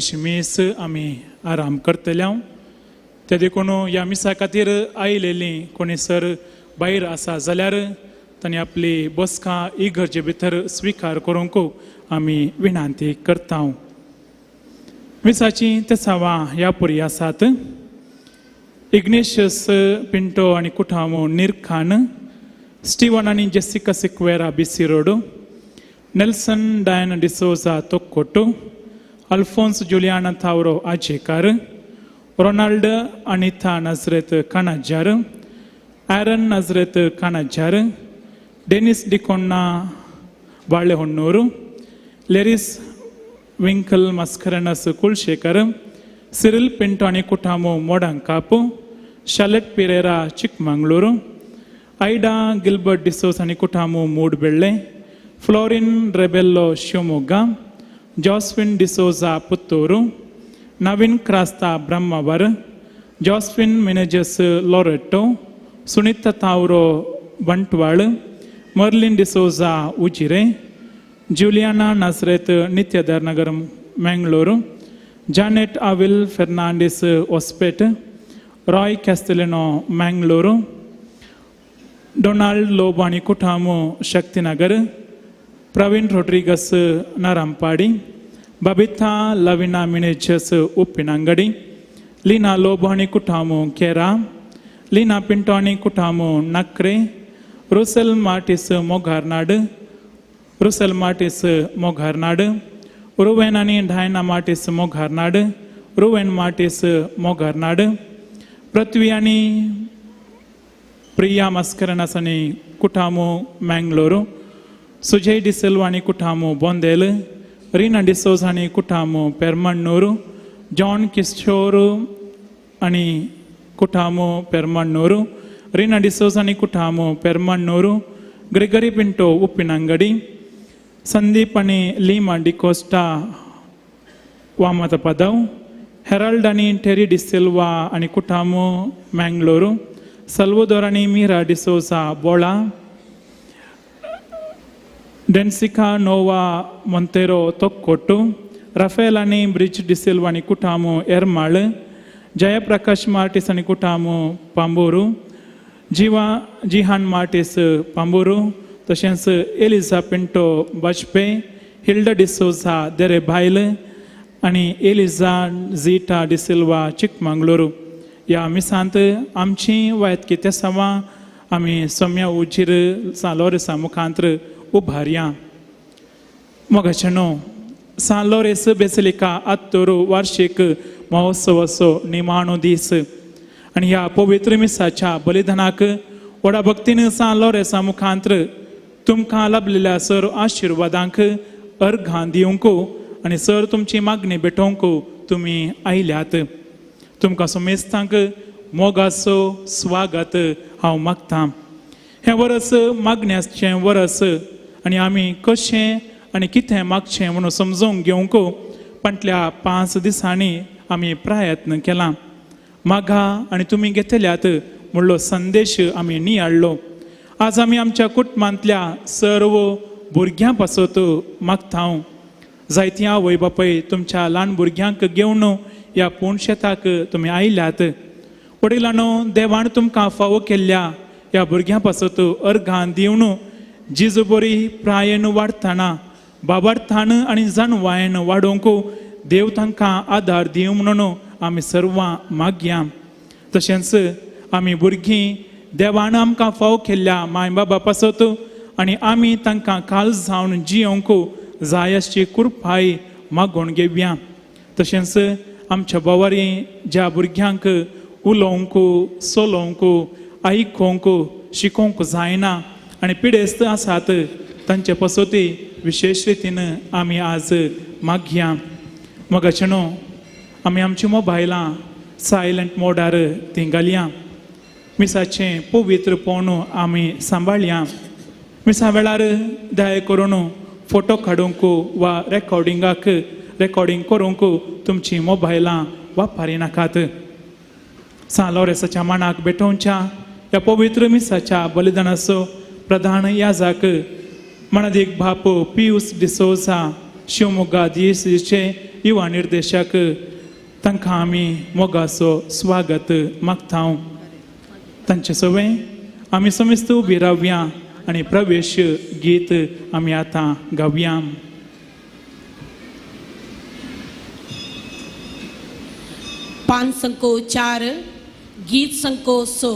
दशमीस आमी आराम करतले हांव ते देखून ह्या मिसा खातीर आयिल्लीं कोणी सर भायर आसा जाल्यार तांणी आपली बसका इगर्जे भितर स्विकार करूंक आमी विनंती करता. मिसाची तेसावां ह्या पुरी आसात. इग्नेशियस पिंटो आनी कुटामो निर्खान, स्टीवन आनी Jessica Sequeira BC Road, Nelson Diane D'Souza Thokkottu, Alphonse Juliana Tauro Ajekar, Ronald Anita Nazareth Kanajar, Aaron Nazareth Kanajar, Denis D'Cunha Balehonnur, लेरिस विंकल मस्करनस कुलशेखर, सिरिल पिंटो आनी कुटामो Modankap, Shalet Pereira Chikmagalur, Aida Gilbert D'Souza आनी कुटामो Moodbelle, Florine Rebello Shivamogga, Joswin D'Souza Puttur, Naveen Crasta Brahmavar, Joswin Menezes Loreto, Sunita Tauro Bantwal, Merlin D'Souza Ujire, Juliana Nazareth Nityadhar नगर Mangaluru, Janet Avil Fernandes Hospet, Roy Castelino Mangaluru, Donald लोबानी कुटामो Shaktinagar, Praveen Rodrigues Narampadi, Babita Lavina Menezes Uppinangady, Leena लोबानी कुटामो Kera, Leena पिंटोनी कुटामो Nakre, Russell Martis Mogarnad, Russell Martis Mogarnad, Reuben आनी Diana Martis Mogarnad, Reuben Martis Mogarnad, Prithvi आनी प्रिया मस्करनस आनी कुटामो मंगळूरू, सुजय डिसिल्वा आनी कुटामो बोंदेल, रीना डिसोज आनी कुटामो पेरमण्णूरू, जॉन किशोर आनी कुटामो पेरमण्णूरू, रीना डिसोज आनी कुटामो पेरमण्णूरू, ग्रेगरी पिंटो उप्पिनंगडी, संदीप आनी लीमा डिकोस्टा वामत पदव, हेराल्ड आनी टेरी डिसिल्वा आनी कुटामो मंगळूरू, सल्वोदोर आनी मीरा डिसोजा बोळा, डेन्सिका नोवा मोंतेरो तोक्कोटू, राफेल आनी ब्रिज डिसिल्वा आनी कुटामो एर्माळ, जयप्रकाश मार्टिस आनी कुटामो पांबूरू, जिहान मार्टिस पांबूरू, तशेंच एलिझा पिंटो बाजपे, हिल्डा डिसोजा देरे भायल आनी एलिझा झीटा डिसिल्वा चिकमंगळूरू. ह्या मिसांत आमची वायतकी तेसावां आमी सोम्या उजीर सालोरेसा मुखांतर उभारया. मोगाचेनो सान लोरेस बेसिलिका आत्तोरू वार्षिक महोत्सवाचो निमाणो दीस आनी ह्या पवित्र मिसाच्या बलिदानाक व्हडा भक्तीन सान लोरेसा मुखांतर तुमकां लाभलेल्या सर आशिर्वादांक अर्घां दिवंक आनी सर तुमची मागणी भेटोवंक तुमी आयल्यात. तुमकां सोमेस्तांक मोगाचो स्वागत हांव मागतां. हें वर्स मागण्याचें वर्स आनी आमी कशें आनी कितें मागचें म्हणून समजून घेवंक फाटल्या 5 दिसांनी आमी प्रयत्न केला. मागा आनी तुमी घेतल्यात म्हणलो संदेश आमी नियाळ्ळो. आज आमी आमच्या कुटुंबांतल्या सर्व भुरग्यां पासत मागता. जायतीं आवय बापय तुमच्या ल्हान भुरग्यांक घेवन ह्या पुणशेताक तुमी आयल्यात. वडिलांनो, देवान तुमकां फावो केल्ल्या ह्या भुरग्यां पासत अर्घां दिवन जिजू बरी प्रायेन वाडटना बाबार्थान आनी जाणवायेन वाडोवंक देव तांकां आदार दिवं म्हणून आमी सर्वां मागया. तशेंच आमी भुरगीं देवान आमकां फावो केल्ल्या माय बाबा पासत आनी आमी तांकां काल जावन जियोंक जाय अशी कृपाय मागून घेवया. तशेंच आमच्या बोवारी ज्या भुरग्यांक उलोवंक सोलोवंक आयकोवंक शिकोवंक जायना आनी पिडेस्त आसात तांचे पासती विशेष रितीन आमी आज मागया. मोगाचेनो आमी आमची मोबायलां सायलंट मोडार ती घालया. मिसाचें पवित्रपण आमी सांबाळया. मिसा वेळार दया करून फोटो काडूंक वा रेकॉर्डिंग करूंक तुमची मोबायलां वापरिनाकात. सान लोरेसाच्या मांडाक भेटोवच्या ह्या पवित्र मिसाच्या बलिदानाचो प्रधान याजक मनादीक बाप पियूस डिसोजा शिवमोग्गा DCचे युवा निर्देशक तांकां आमी मोगाचो स्वागत मागतां. तांचे सवे आमी समेस्त उबी रावया आनी प्रवेश गीत आमी आतां गावया. पान संको 4 गीत संको 6.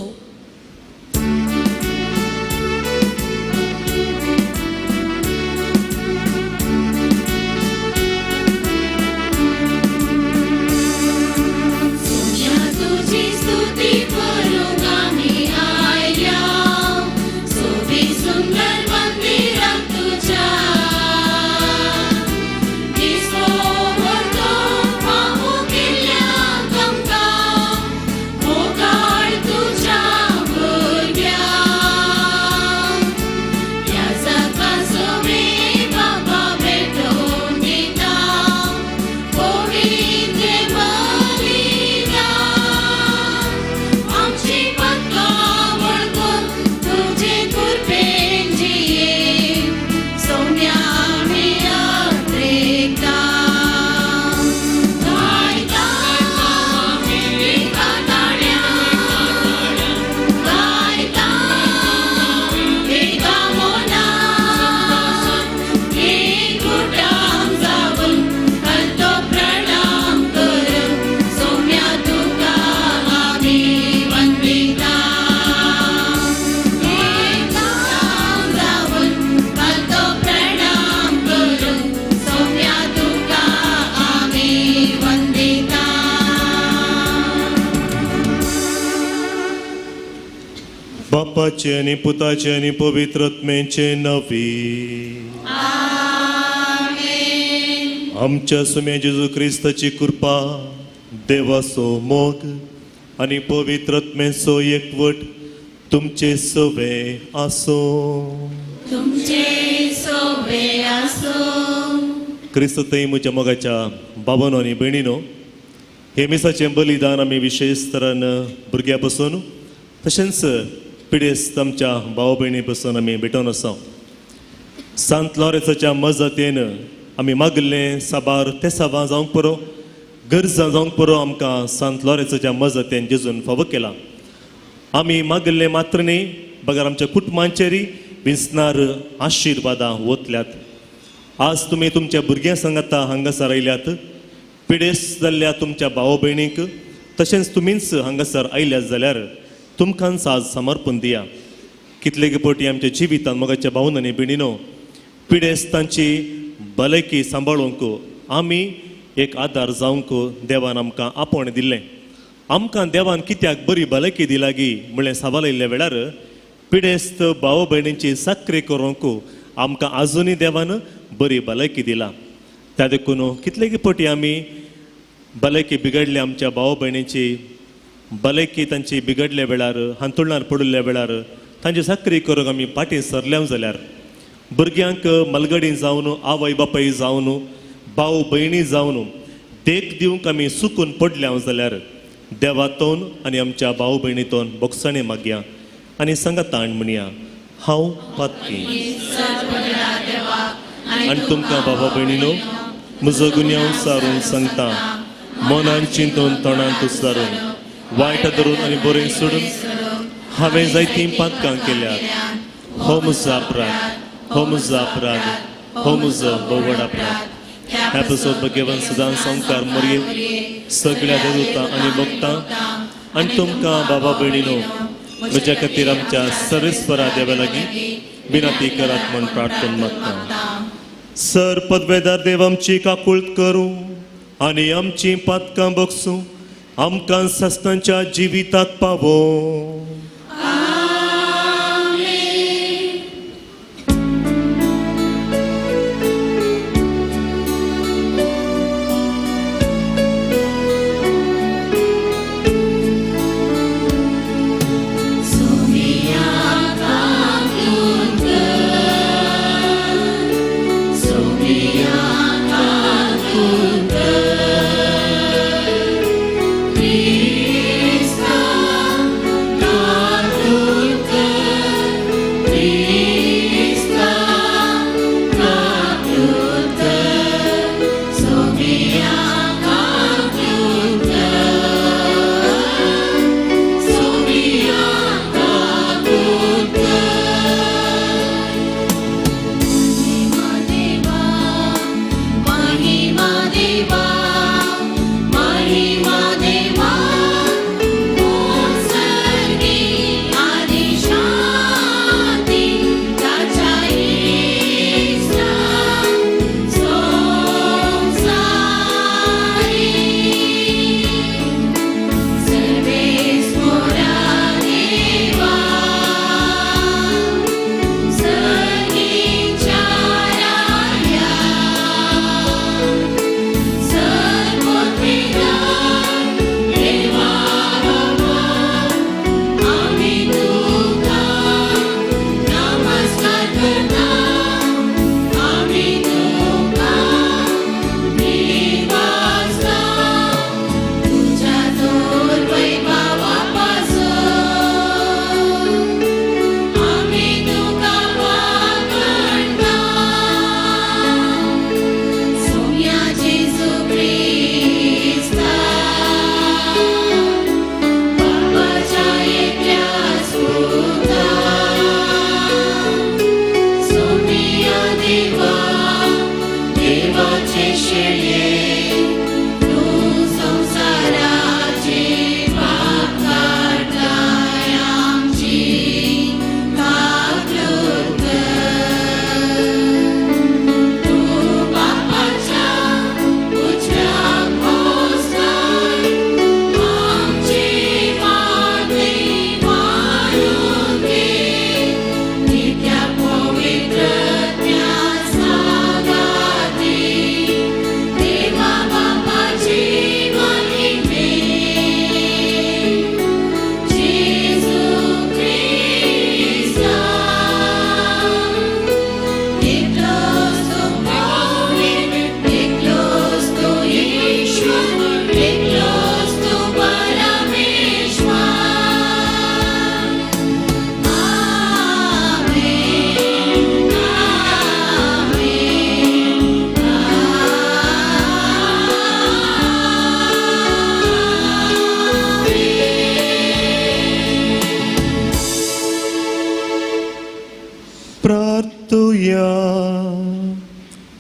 बापाचे आणि पुताचे आणि पवित्रत्मेचे नवी. आमच्या सुम्या जेजू क्रिस्ताची कृपा, देवाचो मोग आणि पवित्रत्मेचो एकवट तुमचे सवे आसो. क्रिस्त थंय म्हज्या मोगाच्या बाबांनो आनी भयणीनो, हे मिसाचें बलिदान आमी विशेश तरान भुरग्यां बसून तशेंच पिडेस्त आमच्या भाव भयणी बसून आमी भेटोन आसा. सांत लॉरेन्साच्या मजतीन आमी मागल्लें साबार ते साबार जावंक पुरो, गरजा जावंक पुरो आमकां सांत लॉरेन्साच्या मजतीन जेजून फावो केला. आमी मागल्लें मात्र न्ही, बगर आमच्या कुटुंबांचेरय विस्नार आशिर्वादां वतल्यात. आज तुमी तुमच्या भुरग्यां सांगाता हांगासर आयल्यात. पिडेस्त जाल्ल्या तुमच्या भाव भयणीक तशेंच तुमीच हांगासर आयल्यात जाल्यार तुमकांच आज समर्पण दिया. कितले पावटी आमच्या जिवितांत मोगाच्या भावन आनी भयणीनो, पिडेस्तांची भलायकी सांबाळूंक आमी एक आदार जावंक देवान आमकां आपोण दिल्लें. आमकां देवान कित्याक बरी भलायकी दिला गी म्हणलें सवाल आयिल्ल्या वेळार पिडेस्त भाव भयणींची साखरी करूंक आमकां आजुनूय देवान बरी भलायकी दिला. त्या देखून कितले पावटी आमी भलायकी बिगडल्या आमच्या भाव भयणीची भलायकी तांची बिगडल्या वेळार, हांतुरणार पडिल्ल्या वेळार तांची साखरी करूंक आमी पाटी सरल्या जाल्यार, भुरग्यांक मलगडी जावन, आवय बापाय जावन, भाव भयणी जावन देख दिवंक आमी चुकून पडल्या जाल्यार देवातोन आनी आमच्या भाव भयणीतोन बोगसाणें मागया आनी सांगात आण म्हणया, हांव पातकी. आनी तुमकां भावा भयणीनो, म्हजो गुन्यांव सारून सांगता, मनान चिंतून तोंडांत उसारून, वायट धरून आनी बरें सोडून हांवें जायतीं पातकां केल्यात. हो म्हजो अपराध, हो म्हजो अपराध, हो म्हजो बोवड अपराध. ह्या एपिसोड भगवान सदांच संकार मरये सगळ्या देवतां आनी भक्तां आनी तुमकां बाबा भयणीनो, म्हज्या खातीर आमच्या सर्वेस्परा देवा लागीं विनंती करात म्हूण प्रार्थना मागता. सर पदवेदार देव आमची काकुळट करूं आनी आमची पातकां बगसूं आमकां सस्तांच्या जिविताक पावो. Krishna परतुया.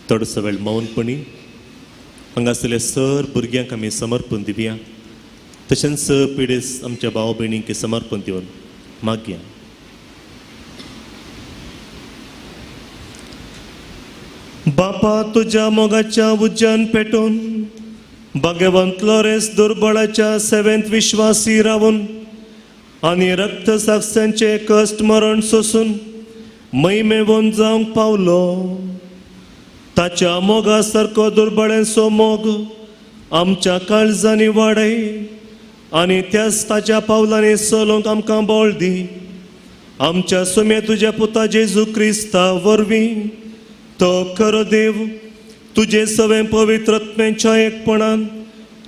थोडोसो वेळ मौनपणी हांगासरल्या सर भुरग्यांक आमी समर्पण दिवया. तशेंच पिडेस आमच्या भाव भयणींक समर्पण दिवन मागया. बापा तुझ्या मोगाच्या उज्यान पेटोवन भगवंत लोरेस दुर्बळाच्या सेवेंत विश्वासी रावून आनी रक्त साक्षांचे कश्ट मरण सोसून मैमेवून जावंक पावलो. ताच्या मोगा सारको दुर्बळेचो मोग आमच्या काळजांनी वाडय आनी त्याच ताच्या पावलांनी चलोवंक आमकां बळ दी. आमच्या सुमे तुज्या पुता जेजू क्रिस्ता वरवीं तो खरो देव तुजे सवे पवित्रत्मेच्या एकपणान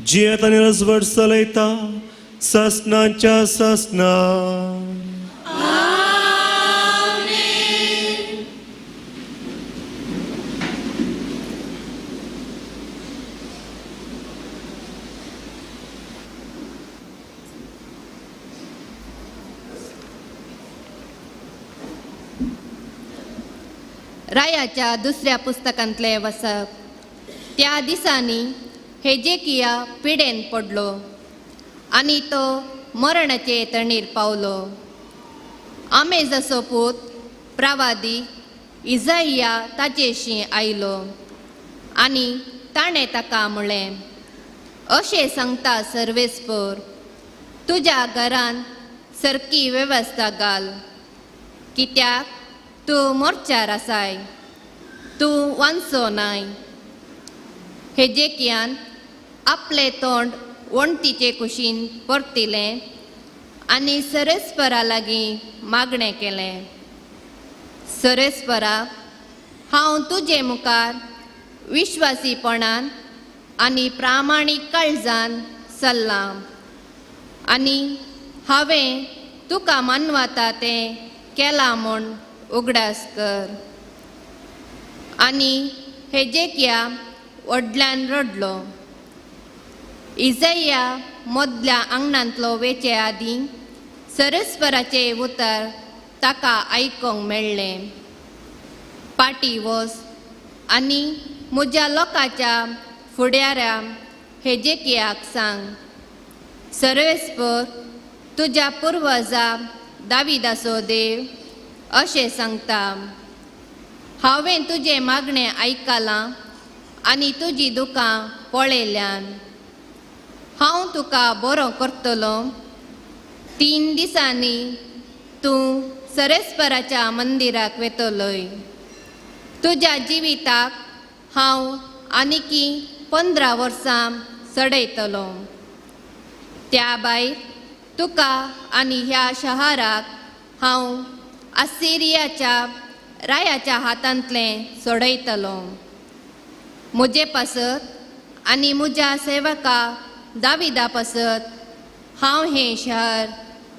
जियेत आनी रजवट चलयता सासणाच्या सासणा. रायाच्या दुसऱ्या पुस्तकांतले वचप. त्या दिसांनी हेजेकिया पिडेन पडलो आनी तो मरणाचे तणीर पावलो. आमे जसो पूत प्रवादी इजाइया ताचेशी आयलो आनी ताणें ताका म्हळें, अशें सांगता सर्वेस्पर, तुज्या घरान सारकी वेवस्था घाल, कित्याक तूं मोर्चार आसाय, तूं वांचो नाय. हेजेकियान आपले तोंड वणटीचे कुशीन परतिलें आनी सरेस्परा लागीं मागणें केलें, सरेस्परा, हांव तुजे मुखार विश्वासीपणान आनी प्रामाणीक काळजान चल्लां आनी हांवें तुका मानवता तें केलां म्हूण उगडास कर. आनी हेजेकिया व्हडल्यान रडलो. इजाइया मदल्या आंगणांतलो वेचे आदीं सरेस्पराचे उतर ताका आयकोंक मेळ्ळें. पाटी वच आनी म्हज्या लोकांच्या फुडाऱ्या हेजेकियाक सांग, सर्वेस्पर, तुज्या पुर्वजा दाविदाचो देव अशें सांगता, हांवें तुजें मागणें आयकलां आनी तुजीं दुकां पळयल्यान. हांव तुका बरो करतलो. 3 दिसांनी तूं सरेस्पराच्या मंदिराक वेतलोय. तुज्या जिविताक हांव आनीकी 15 वर्सां चडयतलो. त्या भायर तुका आनी ह्या शहराक हांव असिरियाच्या रायाच्या हातांतलें सोडयतलो. म्हजे पासत आनी म्हज्या सेवका दाविदा पासत हांव हें शहर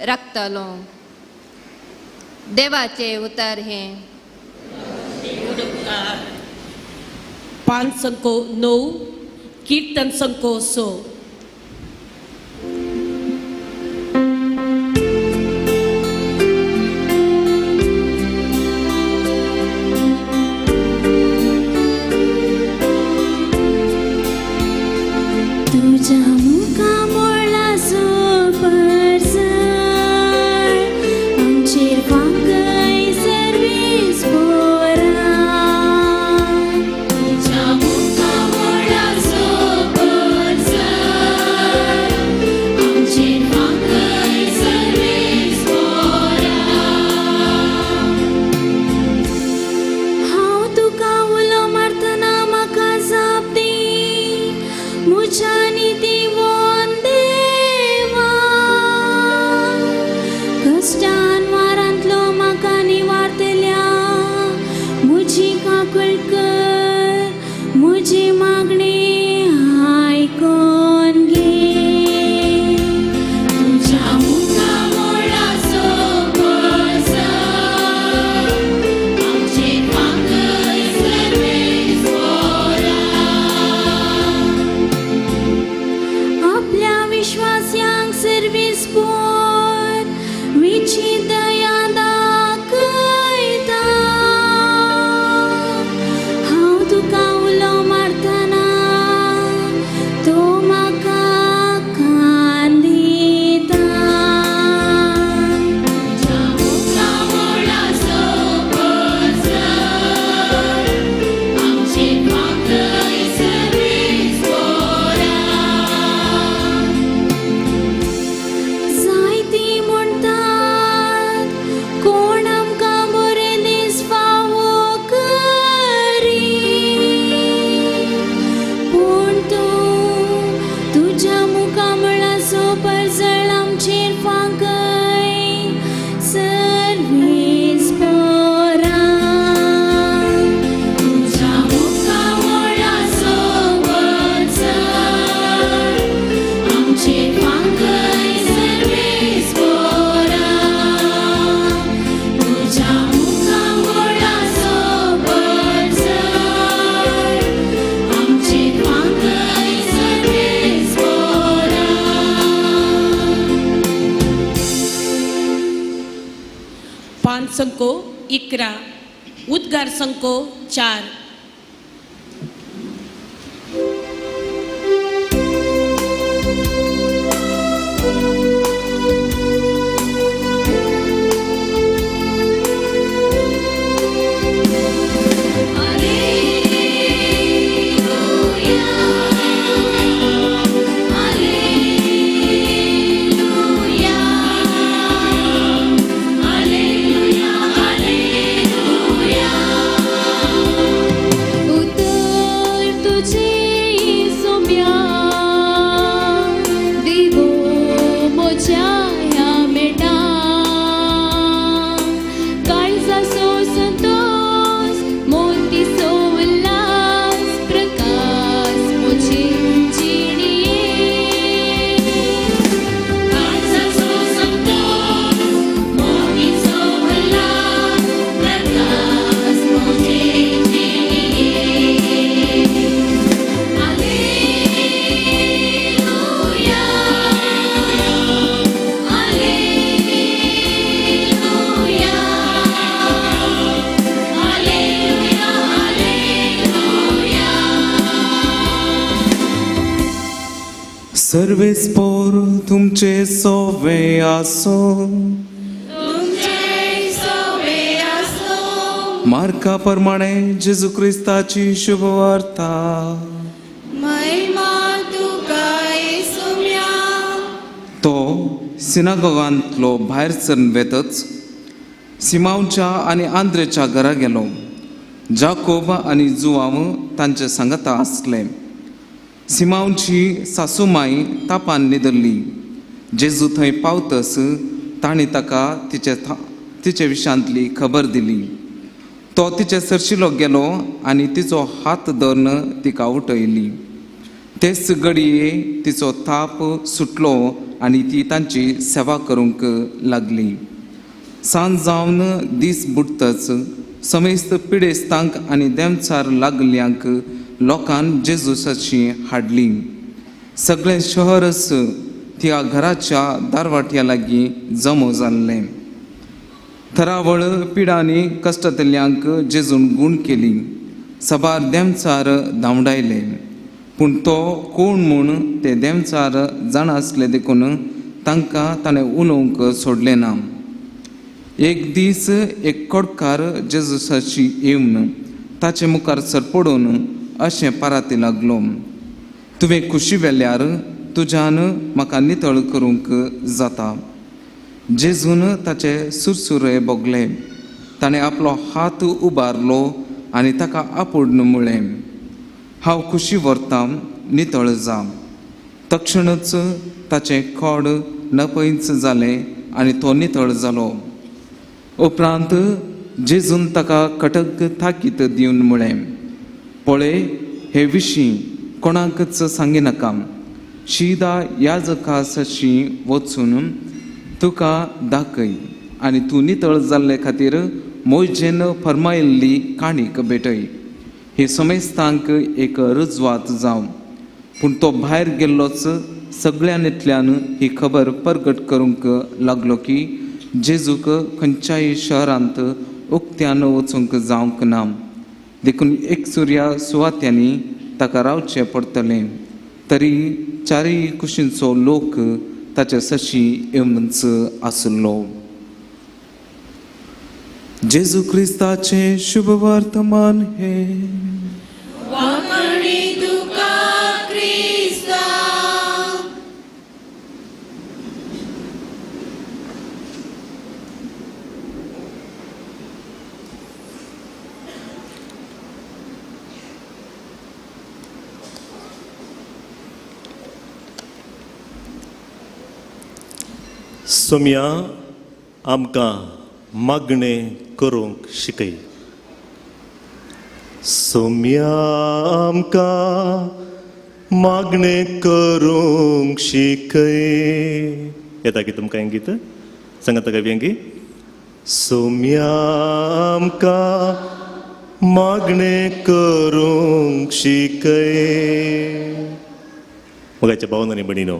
राखतलो. देवाचे उतर हें. पान संको 9 कीर्तन संको 6. मुझा निधी वन संको 11 उद्गार संको 4 सर्वेस्पोर तुमचे सोवे आसो मार्का प्रमाणे जेजू क्रिस्ताची शुभ वार्ता तो सिनागोगांतलो भायर सरून वेतच सिमावच्या आनी आंद्रेच्या घरा गेलो. जाकोब आनी जुवांव तांचे सांगाता आसले. सिमावची सासूमाई तापान न्हिदरली. जेजू थंय पावतस तांणी ताका तिचे विशांतली खबर दिली. तो तिचे सरशिलो गेलो आनी तिचो हात धरून तिका उठयली. तेच घडये तिचो ताप सुटलो आनी ती तांची सेवा करूंक लागली. सांज जावन दीस बुडतच समेस्त पिडेस्तांक आनी देमचार लागल्यांक लोकांन जेजूसाची हाडली. सगळें शहरच त्या घराच्या दारवाट्या लागीं जमो जाल्लें. थरावळ पिडांनी कश्टांतल्यांक जेजून गूण केली. सबार देमचार धांवडायले. पूण तो कोण म्हूण ते देमचार जाण आसले देखून तांकां ताणें उलोवंक सोडलें ना. एक दीस एक कडकार जेजूसाची येवन ताचे मुखार सरपडून अशें पाराती लागलो. तुवें खुशी वेल्यार तुज्यान म्हाका नितळ करूंक जाता. जेजून ताचे सुरसुरे भोगले. ताणें आपलो हात उबारलो आनी ताका आपुडून म्हळें, हांव खुशी व्हरतां, नितळ जा. तक्षणच ताचें खोड नपैंच जालें आनी तो नितळ जालो. उपरांत जेजून ताका कटक थाकीत दिवन म्हळें, पळय, हे विशीं कोणाकच सांगिनाका. शिदा याजकासाची वचून तुका दाखय आनी तूं नितळ जाल्ले खातीर मोयजेन फर्मायिल्ली काणीक भेटय. हे समेस्तांक एक रुजवात जावं. पूण तो भायर गेल्लोच सगळ्यांतल्यान ही खबर परगट करूंक लागलो की जेजूक खंयच्याय शहरांत उक्त्यान वचूंक जावंक ना. देखून एकसुर्या सुवात्यांनी ताका रावचें पडटलें. तरी चारय कुशींचो लोक ताचे सशी येवनच आसलो. जेजू क्रिस्ताचे शुभ वर्तमान हे. सोम्या आमकां मागणें करूंक शिकय. सोम्या आमकां मागणें करूंक शिकय. येता की तुमकां हें गीत सांगात ताका व्यंगी. सोम्या आमकां मागणें करूंक शिकय. मोगाच्या भावन आनी भयणीनो,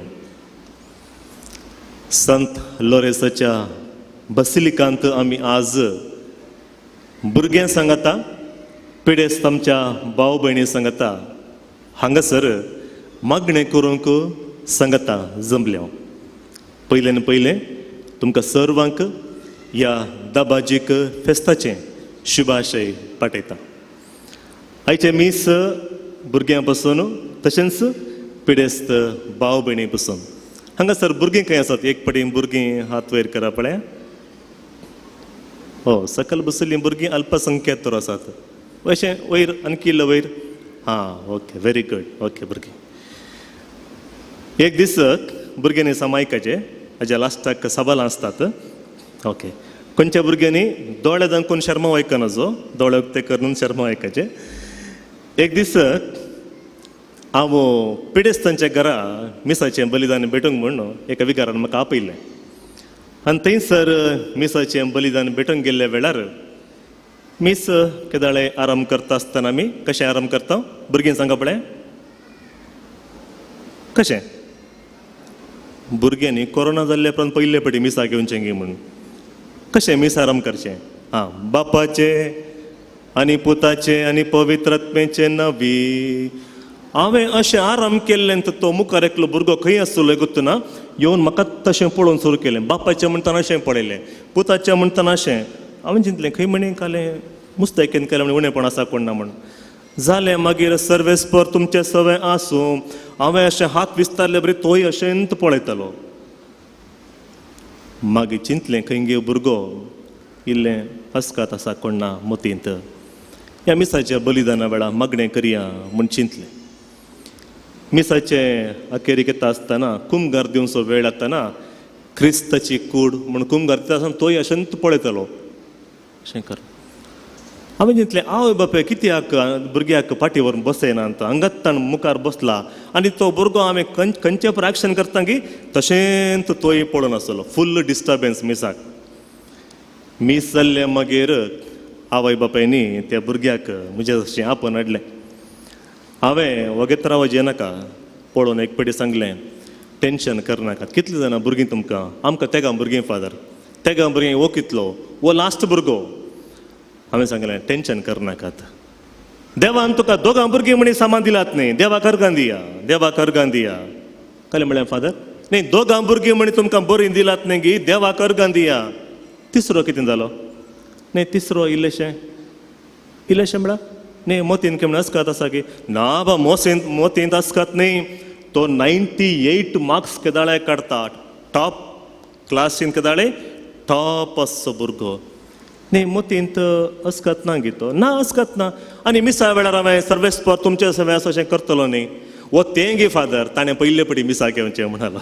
संत लोरेसाच्या बसिलिकांत आमी आज भुरग्यां सांगता पिडेस्त आमच्या भाव भयणी सांगता हांगासर मागणें करूंक सांगता जमल्या. पयल्यान पयलें तुमकां सर्वांक ह्या दाबाजीक फेस्ताचें शुभाशय पाठयता. आयचे मीस भुरग्यां पासून तशेंच पिडेस्त भाव भयणी पासून हांगासर भुरगीं खंय आसात? एक पटी भुरगीं हात वयर करा पळय. हो, सकयल बसयल्लीं भुरगीं अल्पसंख्याक तर आसात. अशें वयर आणकी इल्लो वयर. हां, ओके, व्हेरी गूड. ओके, भुरगीं एक दीस भुरग्यांनी सामायिकाचे हाज्या लास्टाक सबालां आसतात. ओके, खंयच्या भुरग्यांनी दोळे दाखोवन शर्मा वायकना जो दोळे उक्ते करून शर्मा वायकाचे. एक दीस हांव पिडेस्तांच्या घरा मिसाचें बलिदान भेटूंक म्हूण एका विकारान म्हाका आपयलें. आनी थंयसर मिसाचें बलिदान भेटूंक गेल्ल्या वेळार मीस केदाळे आराम करता आसतना आमी कशें आराम करता? भुरगीं सांगा पळय कशें? भुरग्यांनी कोरोना जाल्ल्या उपरांत पयले पटी मिसा घेवचें गे म्हणून कशें मीस आराम करचें? हां, बापाचे आनी पुताचे आनी पवित्रात्मेचे नवी. हांवें अशें आराम केल्लें तो मुखार एकलो भुरगो खंय आसतलो गुर्तना येवन म्हाका तशें पळोवन सुरू केलें. बापाचें म्हणटना अशें पळयलें, पुताचें म्हणटना अशें. हांवें चिंतलें खंय म्हणे कालें मुस्तेकेन केलें म्हणे उणेंपण आसा कोण ना म्हण. जालें मागीर सर्वेस्पर तुमचें सवय आसूं हांवें अशें हात विस्तारले बरी तोय अशेंत पळयतालो. मागीर चिंतलें खंय गे भुरगो इल्लें अस्कात आसा कोण ना मतींत. ह्या मिसाच्या बलिदाना वेळा मागणें करया म्हूण चिंतलें. मिसाचें अखेरेक येता आसतना कुमगार दिवचो वेळ येताना क्रिस्ताची कूड म्हूण कुमगार दिता आसतना तोय अशेंत पळयतालो. अशें कर. हांवें चिंतलें आवय बापाय कित्याक भुरग्याक फाटी व्हरून बसयना तो हांगात ताण मुखार बसला आनी तो भुरगो हांवें खंयचे पर एक्शन करता की तशेंच तोय पळोवन आसलो. फुल्ल डिस्टर्बन्स मिसाक. मीस जाल्ले मागीर आवय बापायनी त्या भुरग्याक म्हजे अशें आपण हाडलें. हांवें वगेत रावजे नाका पळोवन एक पटी सांगलें टेन्शन करनाकात. कितलीं जाणां भुरगीं तुमकां? आमकां तेगा भुरगीं फादर, तेगा भुरगीं वो कितलो, वो लास्ट भुरगो. हांवें सांगलें टेन्शन करनाकात. देवान तुका दोगां भुरगीं म्हणी सामान दिलात न्ही, देवाक अर्गां दिया, देवाक अर्गां दिया. कळ्ळें म्हळ्यार फादर? न्ही, दोगां भुरगीं म्हणी तुमकां बरीं दिलात न्ही गी, देवाक अर्गां दिया. तिसरो कितें जालो? न्ही, तिसरो इल्लेशें म्हळ्यार न्ही मोतीन केन्ना आसकात आसा की ना बा मोतींत आसकात न्ही. तो 98 मार्क्स केदाळे काडटा. टॉप क्लासीन केदाळे टॉप आसचो भुरगो. न्ही मोतींत अस्कत ना गी तो. ना अस्कत ना. आनी मिसा वेळार हांवें सर्वेस्पर तुमचे सवय आसा अशें करतलो न्ही. वो तें गे फादर ताणें पयले पटी मिसा घेवचें म्हणालो.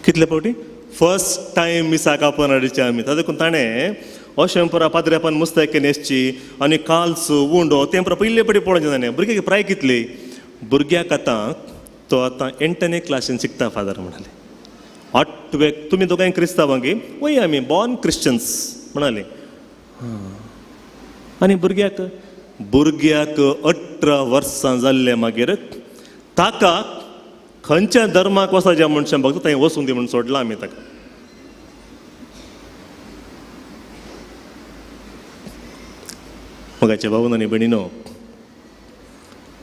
कितले फावटी? फर्स्ट टायम मिसाक आपण हाडचे आमी. ताका देखून ताणें अशें परा पाद्रेपान मुस्तेक न्हेसची आनी काल्स उंडो तें परा पयले पटी पळोवचें ताणें. भुरग्याक प्राय कितली? भुरग्याक आतां तो आतां 8th क्लासीन शिकता फादर म्हणाले. 8वेक तुमी दोगांय क्रिस्तांवांगी? वय आमी बॉर्न क्रिश्चन्स म्हणाले. आनी भुरग्याक 18 वर्सां जाल्ले मागीर ताका खंयच्या धर्माक वचचें म्हणचें भक्त थंय वचून दी म्हणून सोडलां आमी ताका. मोगाचे भावन आनी भयणीनो,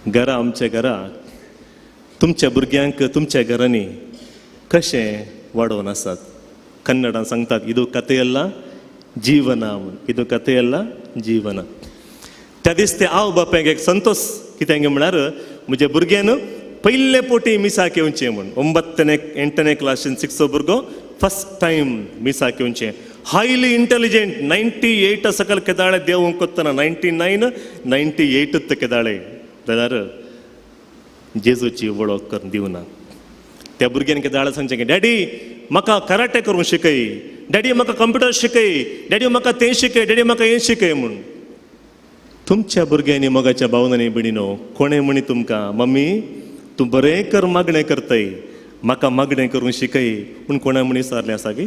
घरा आमच्या घराक तुमच्या भुरग्यांक तुमच्या घरांनी कशें वाडोवन आसात? कन्नडान सांगतात इदू कथेयल्ल जीवन म्हूण. इदू कथेयल्ल जीवन. त्या दीस ते आवय बापायक एक संतोष कित्याक म्हळ्यार म्हज्या भुरग्यान पयले पोटी मिसाक येवचें म्हूण. 8th क्लासीन शिकचो भुरगो फर्स्ट टायम मिसाक येवचें. Highly intelligent. 98 सकल केदाळे देवूंक कोत्तना 99 98 केदाळे जाल्यार जेजूची वळख करून दिवना. त्या भुरग्यान केदाळे सांगचें की डॅडी म्हाका कराटे करूंक शिकय, डॅडी म्हाका कंप्युटर शिकय, डॅडी म्हाका तें शिकय, डॅडी म्हाका हें शिकय म्हूण. तुमच्या भुरग्यांनी मोगाच्या भावनांनी भयणीनो कोणें म्हणी तुमकां मम्मी तूं बरें कर मागणें करतय, म्हाका मागणें करूंक शिकय पूण कोणा म्हणी सारलें आसा गी?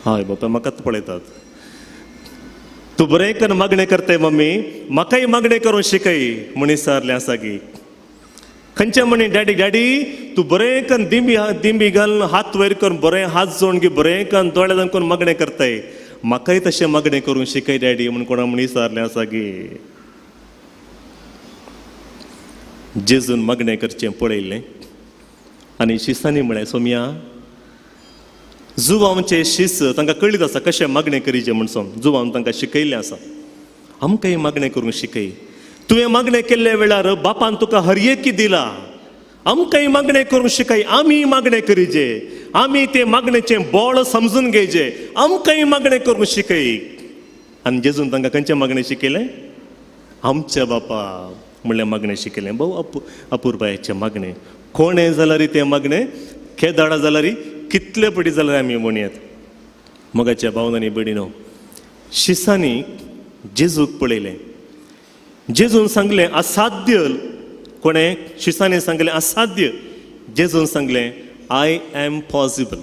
हय बापा म्हाकाच पळयतात. तूं बरें कर मागणें करतय मम्मी, म्हाकाय मागणें करूंक शिकय म्हणी सारलें आसा गी. खंयचे म्हणे डॅडी डॅडी तूं बरें करून दिंबी घालून हात वयर करून बरें हात जोडून घे बरें करून दोळे जावन करून मगणें करताय म्हाकाय तशें मगणें करूंक शिकय डॅडी म्हूण कोणा म्हण विचारलें आसा गे जेजून मगणें करचें पळयलें आनी शिसांनी म्हळें सोम्या जुवांचे शिस तांकां कळीत आसा कशें मगणें करीचें म्हणून जुवान तांकां शिकयल्लें आसा आमकांय मगणें करूंक शिकय तुवें मगणें केल्ले वेळार बापान तुका हरयेकी दिला आमकांय मगणें करूंक शिकय आमी मगणें करीचे आमी ते मगणेचें बोळ समजून घेयचे आमकांय मगणें करूंक शिकय आनी जेजून तांकां खंयचें मगणें शिकयलें आमच्या बापा म्हणलें मगणें शिकयलें भोव अपुरबायेचें मगणें कोणें जाल्यार तें मगणें केदाडा जाल्यार कितले पटी जाल्यार आमी म्हणयात मोगाच्या भावनांनी भयणीनो शिसांनी जेजूक पळयलें जेजून सांगलें असाध्य कोणें शिसांनी सांगलें असाध्य जेजून सांगलें आय एम पॉसिबल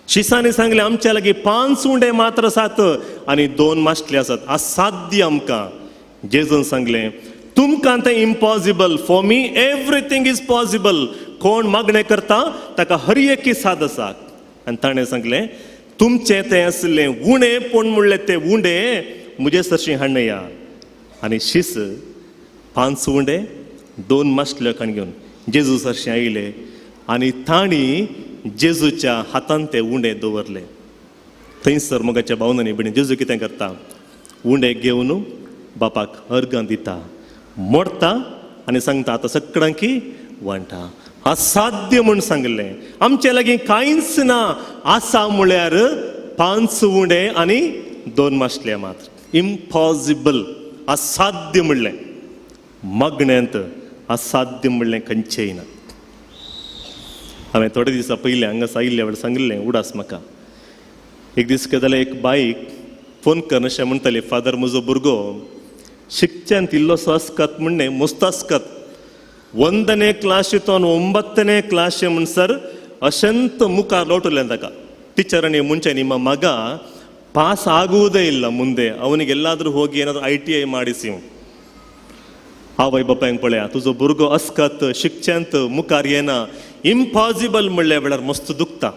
शिसांनी सांगलें आमच्या लागीं 5 उंडे मात्र आसात आनी 2 माशले आसात असाध्य आमकां जेजून सांगलें तुमकां तें impossible for me everything is possible कोण मागणें करता ताका हर एकी साद आसा आनी ताणें सांगलें तुमचें तें आसलें उणें पूण म्हणलें तें उंडें म्हजे सरशी हाडया आनी शिस 5 उंडे 2 माशले काण घेवन जेजू सरशी आयले आनी तांणी जेजूच्या हातान तें उंडें दवरलें थंयसर मोगाच्या भावनांनी भयणी जेजू कितें करता उंडें घेवन बापाक अर्गां दिता मोडता आनी सांगता आतां सगळ्यांकी वांटा असाध्य म्हूण सांगलें आमचे लागीं कांयच ना आसा म्हळ्यार 5 उंडे आनी 2 माशले मात्र इम्पॉसिबल असाध्य म्हणलें मगण्यांत असाध्य म्हणलें खंयचेंय ना हांवें थोडे दिसा पयलीं हांगा आयिल्ल्या वेळ सांगिल्लें उडास म्हाका एक दीस कितें जालें एक बाईक फोन करून अशें म्हणटाली फादर म्हजो भुरगो शिक्षण इल्लोसो आसकत म्हणणे मस्त आसकत 1ನೇ ಕ್ಲಾಸ್ ಇತ್ತೋನು 9ನೇ ಕ್ಲಾಸ್ म्हणसर ಅಶಂತ ಮುಖ ಲೋಟುಲೆ ಅಂದಾಗ ಟೀಚರನಿ ಮುಂಚೆ ನಿಮ್ಮ ಮಗ ಪಾಸ್ ಆಗುವುದೇ ಇಲ್ಲ ಮುಂದೆ ಅವನಿಗೆ ಎಲ್ಲಾದರೂ ಹೋಗಿ ಏನಾದರೂ ITI ಮಾಡಿಸಿ आवय बापायक पळया तुजो भुरगो अस्कत शिक्षांत मुखार येना इम्पॉसिबल म्हणले वेळार मस्त दुखता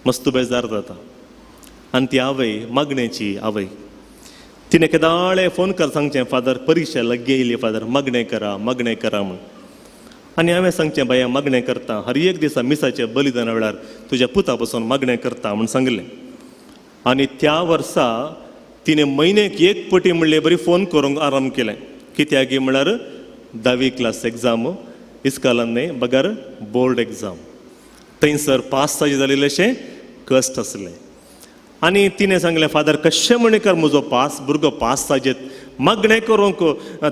मस्त बेजार जाता आनी ती आवय मागणेची आवय तिने केदाळे फोन कर सांगचें फादर परीक्षा लग्गे येयली फादर मगणें करा म्हूण आनी हांवें सांगचें बाया मगणें करता हर एक दिसा मिसाच्या बलिदाना वेळार तुज्या पुता पासून मगणें करता म्हूण सांगलें आनी त्या वर्सा तिने म्हयन्याक 1 पटी म्हणले बरी फोन करूंक आराम केलें कित्याक म्हळ्यार 10वी क्लास एग्जाम इस्कालांनी बगार बोर्ड एग्जाम थंयसर पास जालें अशें कश्ट आसलें आनी तिणें सांगलें फादर कशें म्हणे कर म्हजो भुरगो पास जाजेत मगणें करूंक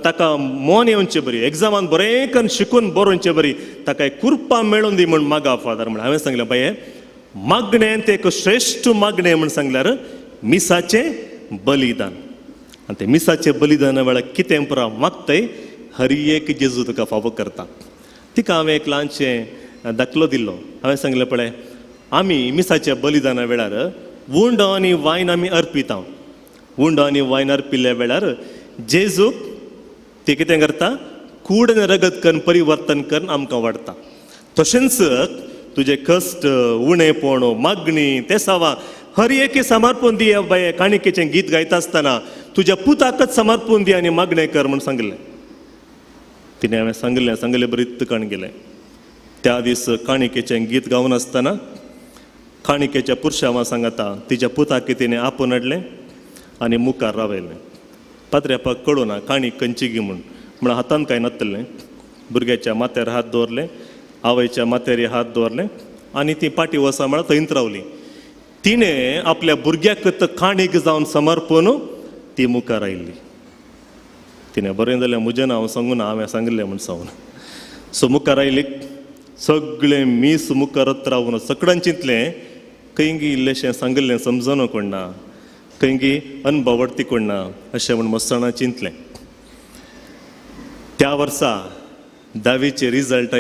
ताका मोन येवचें बरी एग्जामान बरें करून शिकून बरोवचें बरी ताका एक कुर्पा मेळून दी म्हूण मागा फादर म्हण हांवें सांगलें बाये मगणें तें एक श्रेश्ठ मगणें म्हूण सांगल्यार मिसाचें बलिदान आनी तें मिसाचें बलिदाना वेळार कितें पुरा मागताय हर एक जेजू तुका फावो करता तिका हांवें एक ल्हानशें दाखलो दिल्लो हांवें सांगलें पळय आमी मिसाच्या बलिदाना वेळार वुंड आनी वायन आमी अर्पिता वुंड आनी वायन अर्पिल्ल्या वेळार जेजूक ते कितें करता कूड आनी रगत करून परिवर्तन करून आमकां वाडटा तशेंच तुजे कश्ट उणेपण मागणी ते सावा हर एके समर्पण दी बाये काणिकेचें गीत गायता आसतना तुज्या पुताकच समर्पण दी आनी मागणें कर म्हूण सांगलें तिणें हांवें सांगलें बरीत काण गेलें त्या दीस काणिकेचें गीत गावन आसतना काणिकेच्या पुरशांवा सांगता तिच्या पुताक तिणें आपोवन हाडलें आनी मुखार रावयलें पात्र्यापाक कळूना काणीक खंयची गी म्हण हातान कांय नासलें भुरग्याच्या माथ्यार हात दवरले आवयच्या माथ्यार हात दवरले आनी ती पाटी वसा म्हळ्यार थंयच रावली तिणें आपल्या भुरग्याक काणीक जावन समर्पण ती मुखार आयिल्ली तिणें बरें जाल्यार म्हजें नांव सांगून ना हांवें सांगलें म्हूण सांगून सो मुखार आयली सगळें मीस मुखारत रावून सगळ्यान चिंतलें खंयगी इल्लेशें सांगलें समजून कोण ना खंयगी अनभवडती कोण ना अशें म्हूण मस्ताना चिंतलें त्या वर्सा 10वीचे रिजल्ट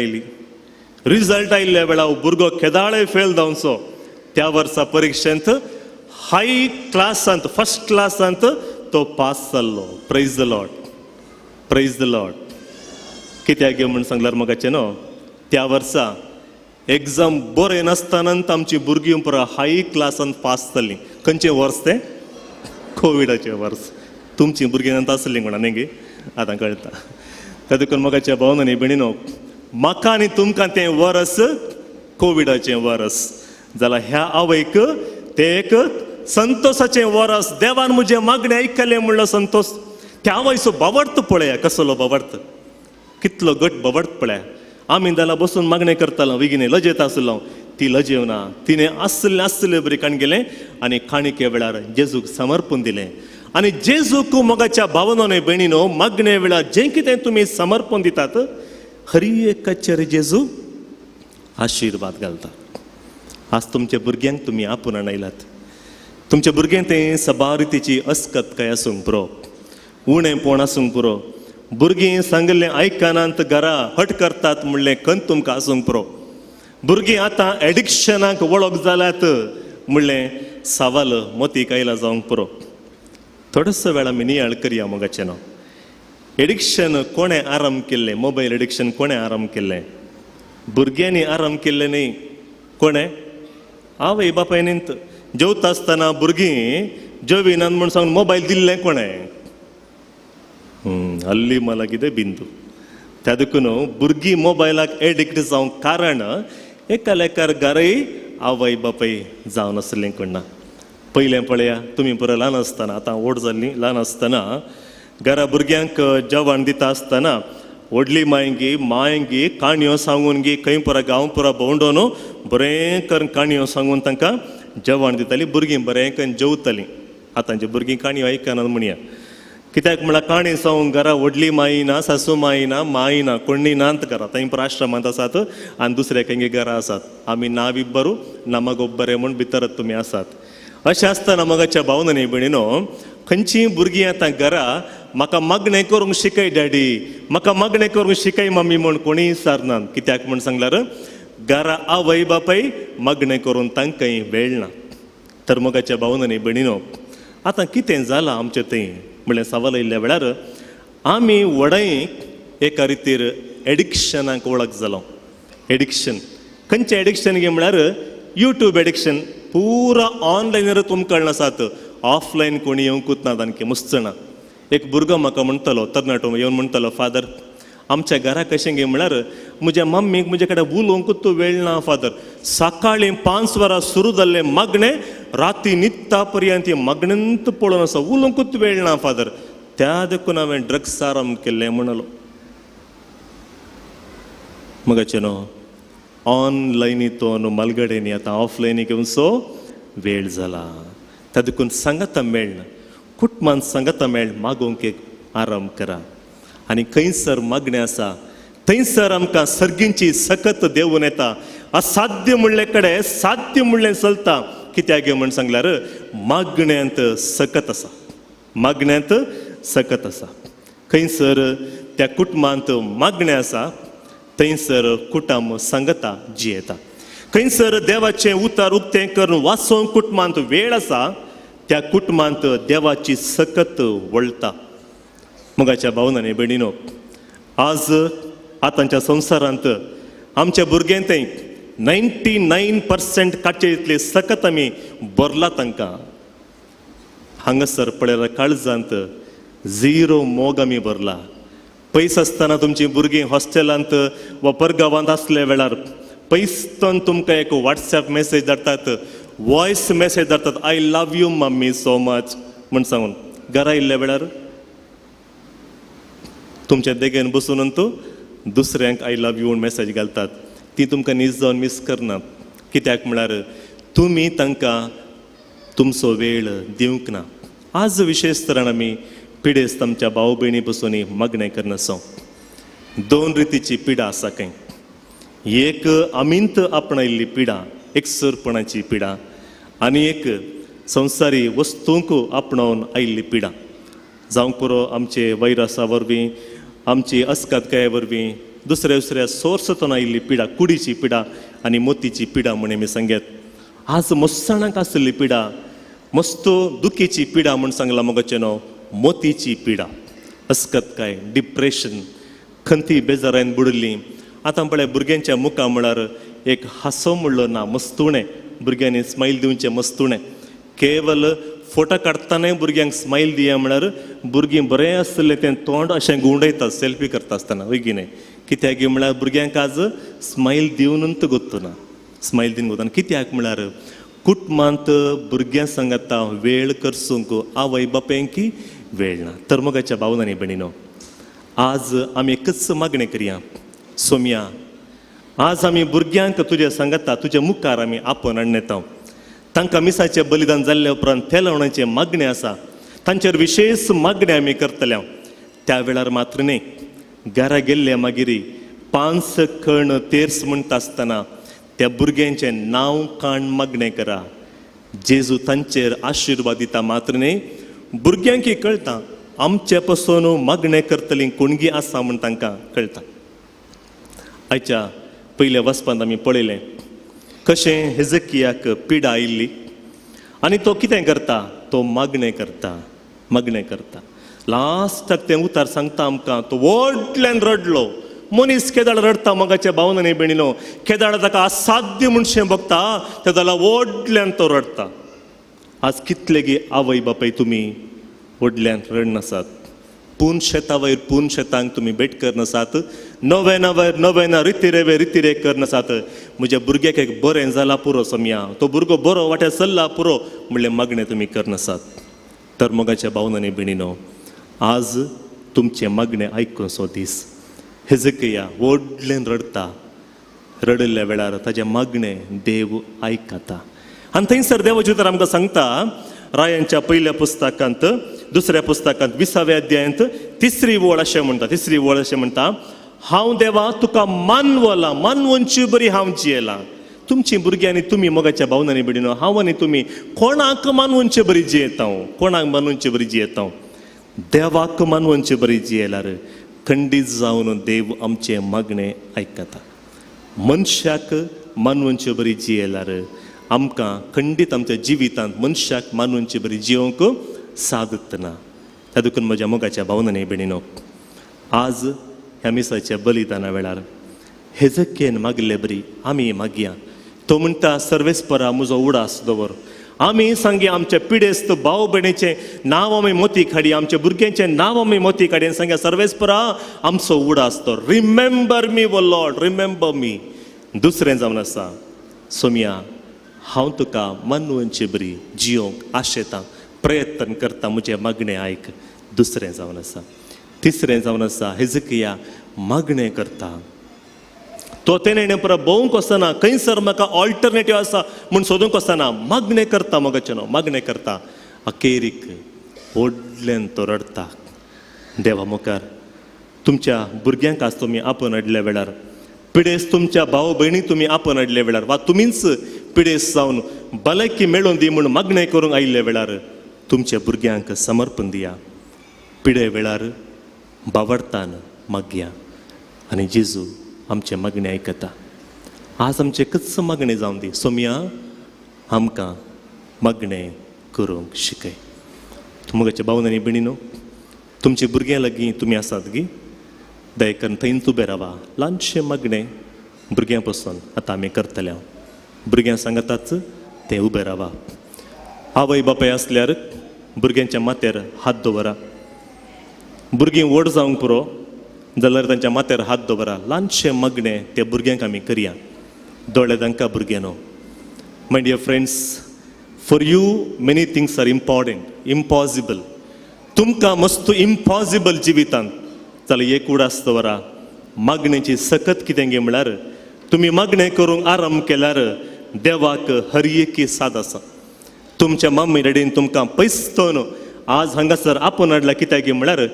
आयिल्ल्या वेळार भुरगो केदाळे फेल जावचो त्या वर्सा परिक्षेंत हाय क्लासांत फर्स्ट क्लासांत तो पास जाल्लो प्रेज द लॉर्ड कित्याक गे म्हूण सांगल्यार मोगाचें न्हू त्या वर्सा एग्जाम बरें नासतानाच आमची भुरगीं पुरो हाय क्लासान पास जाल्लीं खंयचें वर्स तें कोविडाचें वर्स तुमचीं भुरगीं नंतर आसलीं म्हणा न्ही गे आतां कळटा तातूंत मोगाच्या भावनांनी भयणीनो म्हाका आनी तुमकां तें वर्स कोविडाचें वर्स जाल्यार ह्या आवयक तें एक संतोशाचें वर्स देवान म्हजें मागणें आयकलें म्हणलो संतोश त्या आवयचो बाबर्थ पळया कसलो बाबर्थ कितलो गट बाबर्थ पळया आमी जाल्यार बसून मागणें करतालो विगिने लजयता आसलो ती लजयना तिणें आसले बरी काण गेलें आनी काणिके वेळार जेजूक समर्पण दिलें आनी जेजूक मोगाच्या भावनांनी भयणीनो मागणे वेळार जें कितें तुमी समर्पण दितात हरी एकाचेर जेजू आशिर्वाद घालता आज तुमच्या भुरग्यांक तुमी आपोवन आयलात तुमच्या भुरग्यांक तें सभा रितीची अस्कतकाय आसूंक पुरो उणेंपण आसूंक पुरो भुरगीं सांगलें आयकनात घरा हट करतात म्हणलें खंत तुमकां आसूंक पुरो भुरगीं आतां एडिक्शनाक वळख जाल्यात म्हणलें सावाल मोतीक आयला जावंक पुरो थोडोसो वेळ आमी नियाळ करया मोगाचें न्हू एडिक्शन कोणें आराम केल्लें मोबायल एडिक्शन कोणें आराम केल्लें भुरग्यांनी आराम केल्लें न्ही कोणें आवय बापायनींत जेवता आसतना भुरगीं जेविनात म्हूण सांगून मोबायल दिल्लें कोणें हल्ली मला कितें बिंदू त्या देखून भुरगीं मोबायलाक एडिक्ट जावंक कारण एका लेकार घरय आवय बापाय जावन आसलें कोणा पयलें पळया तुमी पुरो ल्हान आसतना आतां व्हड जाल्लीं ल्हान आसतना घरा भुरग्यांक जेवण दिता आसतना व्हडली मायंगी काणयो सांगून गी खंय पुरो गांव पुरो भोंवडोन बरें करून काणयो सांगून तांकां जेवण दितालीं भुरगीं बरें करून जेवतालीं आतांची भुरगीं काणयो आयकनात म्हणया कित्याक म्हळ्यार काणी सांगून घरा व्हडली माई ना सासू माई ना कोणी नांत घरा थंय पुरो आश्रमांत आसात आनी दुसऱ्या खंय घरा आसात आमी नांव इब्बरू नमक बरें म्हूण भितरच तुमी आसात अशें आसतना मोगाच्या भावनांनी भयणीनो खंयचीं भुरगीं आतां घरा म्हाका मागणें करूंक शिकय डॅडी म्हाका मागणें करूंक शिकय मम्मी म्हूण कोणीय विचारनात कित्याक म्हूण सांगल्यार घरा आवय बापाय मागणें करून तांकांय वेळ ना तर मोगाच्या भावनांनी भयणीनो आतां कितें जालां आमचें थंय म्हणलें सवाल आयिल्ल्या वेळार आमी वडयक एका रितीर एडिक्शनाक वळख जालो एडिक्शन खंयचें एडिक्शन गे म्हळ्यार यूट्यूब एडिक्शन पुरो ऑनलायनर तुमकां कळना आसात ऑफलायन कोणी येवंकूच ना तांकां मुसचना एक भुरगो म्हाका म्हणटलो तरणाटो येवन म्हणटलो फादर आमच्या घरा कशें गे म्हळ्यार म्हज्या मम्मीक म्हजे कडेन उलोवंकूच वेळ ना फादर सकाळीं 5 वरां सुरू जाल्लें मागणें राती न्हिदता पर्यंत मागणेंत पळोवन आसा उलोवंकूच वेळ ना फादर त्या देखून हांवें ड्रग्स आराम केल्लें म्हणलो मगाचें न्हू ऑनलायनीतून मलगडेनी आतां ऑफलायनीक येवन सो वेळ जाला त्या देखून सांगाता मेळना कुटुंबांत सांगाता मेळ मागोवंक एक आराम करा आनी खंयसर मागणें आसा थंयसर आमकां सर्गींची सकत देंवून येता असाध्य म्हणले कडेन साध्य म्हणलें चलता कित्याक गे म्हण सांगल्यार मागण्यांत सकत आसा मागण्यांत सकत आसा खंयसर त्या कुटुंबांत मागणें आसा थंयसर कुटुंब सांगता जियेता खंयसर देवाचें उतर उक्तें करून वाचोवंक कुटुंबांत वेळ आसा त्या कुटुंबांत देवाची सकत वळटा मोगाच्या भावनांनी भयणीनो आज आतांच्या संवसारांत आमच्या भुरग्यांक 99% काडचे इतले सकत आमी भरला तांकां हांगासर पळयल्यार काळजांत 0 मोग आमी भरला पयस आसतना तुमचीं भुरगीं हॉस्टेलांत वा परगांवांत आसल्या वेळार पयसतून तुमकां एक वॉट्सॅप मेसेज धाडटात वॉयस मेसेज धाडटात I love you mummy so much म्हण सांगून घरा येयल्ल्या वेळार तुमच्या देगेन बसून दुसऱ्यांक आय लव यू म्हूण मेसेज घालतात ती तुमकां नीज जावन मिस करनात कित्याक म्हळ्यार तुमी तांकां तुमचो वेळ दिवंक ना आज विशेश तरान आमी पिडेस्त आमच्या भाव भयणी बसून मागणें करनासो 2 रितीची पिडा आसा खंय एक आमींत आपणायल्ली पिडा एकसरपणाची पिडा आनी एक संवसारी वस्तूंक आपणावन आयिल्ली पिडा जावंक पुरो आमचे वैरसा वरवीं आमची अस्कतकाये वरवीं दुसऱ्या सोर्सांतून आयिल्ली पिडा कुडीची पिडा आनी मोतीची पिडा म्हण आमी सांगयात आज मस्सणाक आसली पिडा मस्तो दुखीची पिडा म्हण सांगला मोगाचें न्हू मोतीची पिडा अस्कतकाय डिप्रेशन खंती बेजारायन बुडली. आतां पळय भुरग्यांच्या मुखां म्हळ्यार एक हांसो म्हणलो ना, मस्तुणें. भुरग्यांनी स्मायल दिवचें मस्तुणें. केवल फोटो काडटनाय भुरग्यांक स्मायल दिया म्हळ्यार भुरगीं बरें आसलें तें तोंड अशें गुंवडायता सेल्फी करता आसतना वयगिने. कित्याक म्हळ्यार भुरग्यांक आज स्मायल दिवनूच गोत्तू ना. स्मायल दिवन गोतना कित्याक म्हळ्यार कुटुंबांत भुरग्यां सांगाता वेळ करसूंक आवय बापायंक वेळ ना. तर मोगाच्या भावन आनी भयणीनो, आज आमी एकच मागणें करया. सोम्या, आज आमी भुरग्यांक तुज्या सांगाता तुज्या मुखार आमी आपोवन हाडून येता. तांकां मिसाचें बलिदान जाल्ल्या उपरांत तेलवणाचें मागणें आसा, तांचेर विशेष मागणें आमी करतले. त्या वेळार मात्र न्ही, घरा गेल्ल्या मागीर 5 कण तेर्स म्हणटा आसतना त्या भुरग्यांचें नांव काण मागणें करा. जेजू तांचेर आशिर्वाद दिता मात्र न्ही, भुरग्यांक कळटा आमचे पासून मागणें करतलीं कोणगी आसा म्हूण तांकां कळटा. आयच्या पयल्या वचपांत आमी पळयलें कशें हेजकियाक पिडा आयिल्ली आनी तो कितें करता, तो मागणें करता. लास्टाक तें उतार सांगता आमकां, तो व्हडल्यान रडलो. मनीस केदाळ रडता मोगाच्या भावनांनी भयणीनो, केदाळ ताका असाध्य म्हणशें बगता तें जाल्यार व्हडल्यान तो रडता. आज कितले गी आवय बापाय तुमी व्हडल्यान रडनासात. पूण शेता वयर पूण शेतांक तुमी भेट करनासात. नवे रितीरे करनासात. म्हज्या भुरग्याक एक बरें जाला पुरो सोम्या, तो भुरगो बरो वाट्यार चल्ला पुरो म्हणलें मागणें तुमी करनासात. तर मोगाच्या भावनांनी भयणीनो, आज तुमचें मागणें आयकुचो दीस. हेजकिया व्हडलें रडता. रडल्या वेळार ताजें मागणें देव आयकता. आनी थंयसर देवाचें उतर आमकां सांगता रायांच्या पयल्या पुस्तकांत 2 पुस्तकांत 20व्या अध्यायांत 3री वळ अशें म्हणटा, हांव देवा तुका मानवला, मानवंची बरी हांव जियेलां. तुमची भुरग्यांनी तुमी मोगाच्या भावनांनी भयणीनो, हांव आनी तुमी कोणाक मानवंचे बरी जियेता. देवाक मानवंचे बरी जियेल्यार खंडीत जावन देव आमचें मागणें आयकता. मनशाक मानवंचे बरी जियेल्यार आमकां खंडीत आमच्या जिवितांत मनशाक मानवंची बरी जियोंक सादत ना. त्या देखून म्हज्या मोगाच्या भावनांनी भयणीनो, आज ह्या मिसाच्या बलिदाना वेळार हेजकियेन मागले बरी आमी मागया. तो म्हणटा, सर्वेस्परा म्हजो उडास दवर. आमी सांगया आमच्या पिडेस्त भाव भयणीचें नांव आमी मोती काडी, आमच्या भुरग्यांचें नांव आमी मोती काडी आनी सांगया सर्वेस्परा आमचो उडास दवर. रिमेंबर मी वो लॉर्ड, रिमेंबर मी. दुसरें जावन आसा, सोम्या हांव तुका मानवंची बरी जियोंक आशेतां, प्रयत्न करता, म्हजें मागणें आयक. दुसरें जावन आसा. तिसरें जावन आसा, हेजकिया मागणें करता. तो तेणें परत भोवंक वचना, खंयसर म्हाका ऑल्टरनेटीव आसा म्हूण सोदूंक वचना, मागणें करता. मोगाचें न्हू, मागणें करता. अखेरीक व्हडल्यान तो रडता. देवा मुखार तुमच्या भुरग्यांक आज तुमी आपोवन हाडल्या वेळार, पिडेस तुमच्या भाव भयणी तुमी आपोवन हाडल्या वेळार, वा तुमीच पिडेस जावन भलायकी मेळोवन दी म्हूण मागणें करूंक आयिल्ल्या वेळार तुमच्या भुरग्यांक समर्पण दिया. पिडे वेळार बावडतान मागया आनी जेजू आमचें मागणें आयकता. आज आमचें एकच मागणें जावन दी, सोम्या आमकां मागणें करूंक शिकय. मोगाच्या भावनांनी भयणीनो, तुमच्या भुरग्यां लागीं तुमी आसात गी, दया करून थंयच उबें रावा. ल्हानशें मागणें भुरग्यां पासून आतां आमी करतले. भुरग्यां सांगताच तें उबें रावा. आवय बापाय आसल्यार भुरग्यांच्या माथ्यार हात दवरा. भुरगीं व्हड जावंक पुरो जाल्यार तांच्या माथ्यार हात दवरा. ल्हानशें मागणें त्या भुरग्यांक आमी करया. दोळे तांकां भुरग्यानो. My dear friends, for you many things are impossible. तुमकां मस्त इम्पॉसिबल जिवितांत जाल्यार एक उडास दवरा. मागणेची सकत कितें गे म्हळ्यार तुमी मागणें करूंक आरंभ केल्यार देवाक हर एकी साद आसा. तुमच्या मम्मी डॅडीन तुमकां पयसतोन आज हांगासर आपोवन हाडला. कित्याक गे म्हळ्यार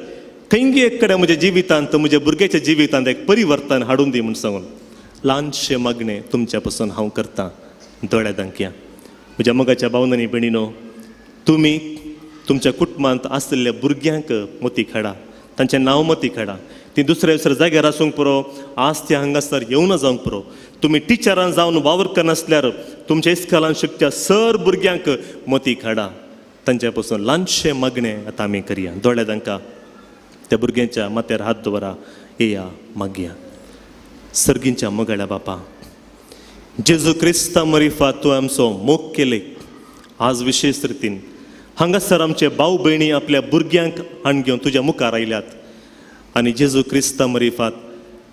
खंयगी एक कडेन म्हज्या जिवितांत, म्हज्या भुरग्याच्या जिवितांत एक परिवर्तन हाडून दी म्हूण सांगून ल्हानशें मागणें तुमच्या पासून हांव करतां. दोळ्या दांकया. म्हज्या मोगाच्या भावनांनी भयणीनो, तुमी तुमच्या कुटुंबांत आसलेल्या भुरग्यांक मोती काडा, तांचें नांव मोती काडा. ती दुसऱ्या जाग्यार आसूंक पुरो, आज ते हांगासर येवना जावंक पुरो. तुमी टिचरां जावन वावर करनासल्यार तुमच्या इस्कॉलान शिकच्या सर भुरग्यांक मोती काडा. तांच्या पासून ल्हानशें मागणें आतां आमी करया. दोळ्या दांका. त्या भुरग्यांच्या माथ्यार हात दवरा. येया मागया. सर्गींच्या मोगाळ्या बापा, जेजू क्रिस्ता मरिफा तूं आमचो मोग केले. आज विशेष रितीन हांगासर आमचे भाव भयणी आपल्या भुरग्यांक हाण घेवन तुज्या मुखार आयल्यात आनी जेजू क्रिस्ता मरिफात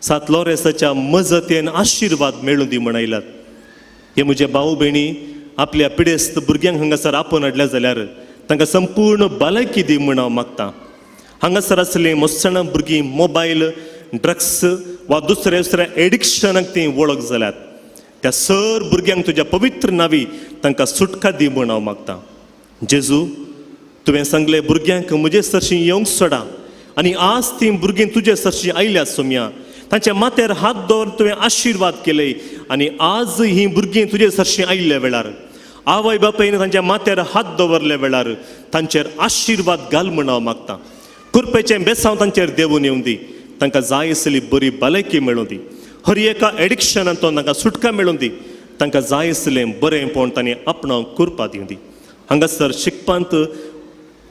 सात लॉरेसाच्या मजतेन आशिर्वाद मेळून दी म्हण आयल्यात. हे म्हजे भाव भयणी आपल्या पिडेस्त भुरग्यांक हांगासर आपोवन हाडल्या जाल्यार तांकां संपूर्ण भलायकी दी म्हण हांव मागतां. हांगासर आसलीं मोसणां भुरगीं मोबायल, ड्रग्स वा दुसऱ्या एडिक्शनाक तीं वळख जाल्यात. त्या सर भुरग्यांक तुज्या पवित्र नावी तांकां सुटका दी म्हण हांव मागतां. जेजू, तुवें सांगलें भुरग्यांक म्हजे सरशीं येवंक सोडा आनी आज तीं भुरगीं तुजे सरशीं आयल्यात सोम्या. तांच्या माथ्यार हात दवर तुवें आशिर्वाद केले आनी आज हीं भुरगीं तुजे सरशीं आयिल्ल्या वेळार आवय बापायन तांच्या माथ्यार हात दवरल्या वेळार तांचेर आशिर्वाद घाल म्हण हांव मागतां. कृपेचें बेसांव तांचेर देंवून येवं दी. तांकां जाय आसली बरी भलायकी मेळूं दी. हर एका एडिक्शनांतून तांकां सुटका मेळूं दी. तांकां जाय आसलें बरेंपण तांणी आपणाव करपा दिवं दी. हांगासर शिकपांत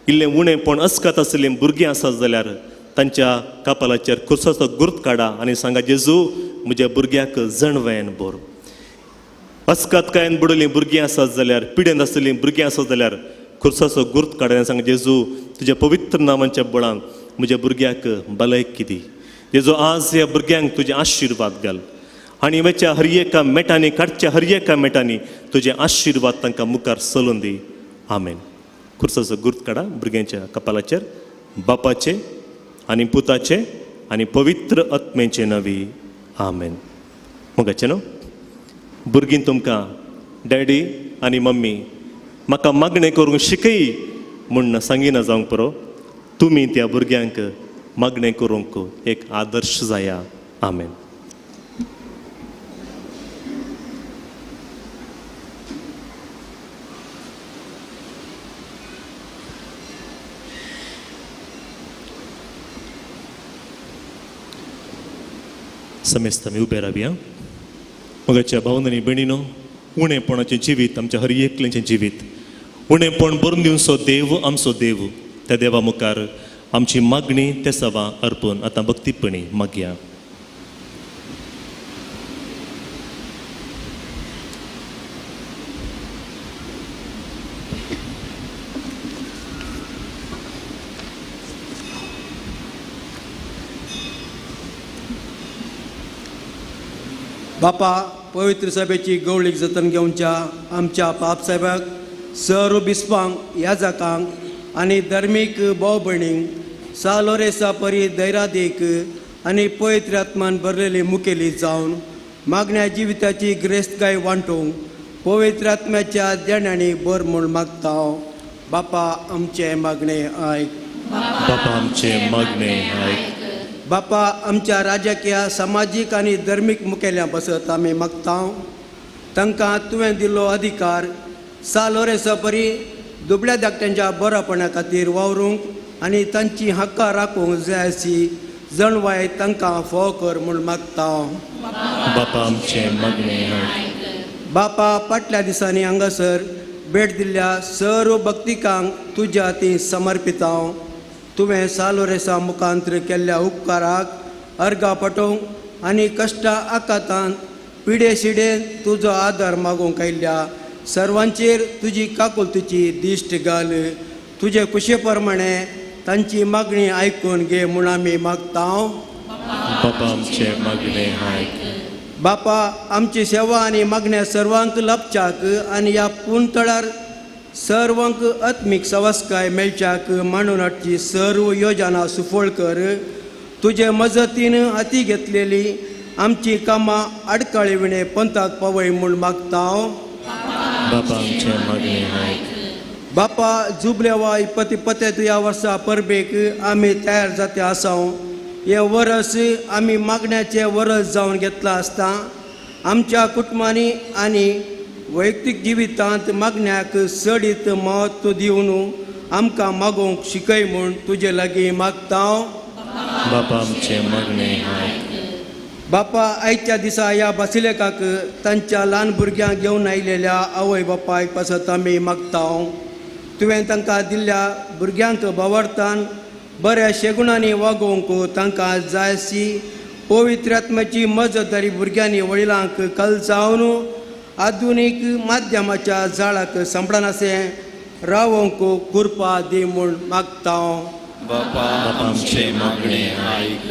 इल्लें उणेंपण अस्कात आसलें भुरगीं आसात जाल्यार तांच्या कपालाचेर कुर्साचो गुर्त काडा आनी सांगा, जेजू म्हज्या भुरग्याक जणवेन भर. अस्कातकायेन बुडलीं भुरगीं आसात जाल्यार, पिडेंत आसलीं भुरगीं आसात जाल्यार कुर्साचो गुर्त काडा आनी सांगा, जेजू तुज्या पवित्र नांवांच्या बळान म्हज्या भुरग्याक भलायकी दी. जेजू आज ह्या भुरग्यांक तुजे आशिर्वाद घाल आनी वेच्या हर एका मेटांनी काडच्या हर एका मेटांनी तुजे आशिर्वाद तांकां मुखार चलोवन दी. आमेन. कुर्साचो गुर्त काडा भुरग्यांच्या कपालाचेर. बापाचे आनी पुताचे आनी पवित्र आत्मेचे नवी. आमेन. मोगाचें न्हू. भुरगीं तुमकां डॅडी आनी मम्मी म्हाका मागणें करूंक शिकय म्हूण सांगिना जावंक पुरो. तुमी त्या भुरग्यांक मागणें करूंक एक आदर्श जाया. आमेन. समेस्त आमी उबे रावया. मोगाच्या भावनांनी भयणीनो, उणेपणाचें जिवीत आमच्या हर एकल्याचें जिवीत उणेपण भरून दिवचो देव आमचो देव. त्या देवा मुखार आमची मागणी ते सवा अर्पून आतां भक्तीपणी मागया. बापा, पवित्र सभेची गवळीक जतन घेवच्या आमच्या पापसाहेबाक, सर्व बिस्पांक, याजकांक आनी धर्मीक भाव भयणींक सालोरेसा परी दैरादीक आनी पवित्र आत्मान भरलेली मुखेली जावन मागण्या जिविताची ग्रेस्तकाय वांटूंक पवित्र आत्म्याच्या देण्यानी बर म्हूण मागता. बापा, आमचे मागणे आयक. बापा, आमचे मागणे आयक. बापा, आमच्या राजकीय सामाजीक आनी धर्मीक मुखेल्या बसत आमी मागता. तांकां तुवें दिल्लो अधिकार सालोरेसा परी दुबळ्या धाकट्यांच्या बरोपणा खातीर वावरूंक आनी तांची हक्कां राखूंक जाय अशी जणवाय तांकां फोव कर म्हूण मागता. बापा, आमचे मागणे आयक. बापा, फाटल्या दिसांनी हांगासर भेट दिल्ल्या सर्व भक्तिकांक तुज्या हातीं समर्पिता. तुवें सालोरेसा मुखांतर केल्ल्या उपकाराक अर्गां पटोवंक आनी कश्टां आकातांत पिडे शिडेन तुजो आदार मागूंक आयिल्ल्या सर्वांचेर तुजी काकुलतेची दिश्ट घाल. तुजे कुशे प्रमाणे तांची मागणी आयकून घे म्हूण आमी मागता. बापा, आमचे मागणे आयक. बापा, आमची सेवा आनी मागण्या सर्वांक लाभच्याक आनी ह्या पुंतळार सर्वांक आत्मीक सवास्काय मेळच्याक मांडून हाडची सर्व योजना सुफळ कर. तुजे मजतीन हाती घेतलेली आमची कामां आडकाळी विणे पंथाक पावय म्हूण मागता. बापा, आमचे मागणे आयक. बापा, जुबल्या वा इपती पतेत ह्या वर्सा परबेक आमी तयार जाते आसा. हे वरस आमी मागण्याचे वरस जावन घेतला आसता आमच्या कुटुंबांनी आनी वैयक्तीक जिवितांत मागण्याक चडीत म्हत्व दिवन आमकां मागोवंक शिकय म्हूण तुजे लागीं मागता. बापा, आमचे मागणे आयक. बापा, आयच्या दिसा ह्या बासिलेकाक तांच्या ल्हान भुरग्यांक घेवन आयिल्ल्या आवय बापायक पासत आमी मागता. तुवें तांकां दिल्ल्या भुरग्यांक बावरतान बऱ्या शेगुणांनी वागोवंक तांकां जाय आसची पवित्र आत्म्याची मजतदारी भुरग्यांनी वडिलांक कल जावन आधुनीक माध्यमाच्या जाळाक सांबाळनासे रावोंक कृपा दी म्हूण मागता बापा आमचे मागणे आयक.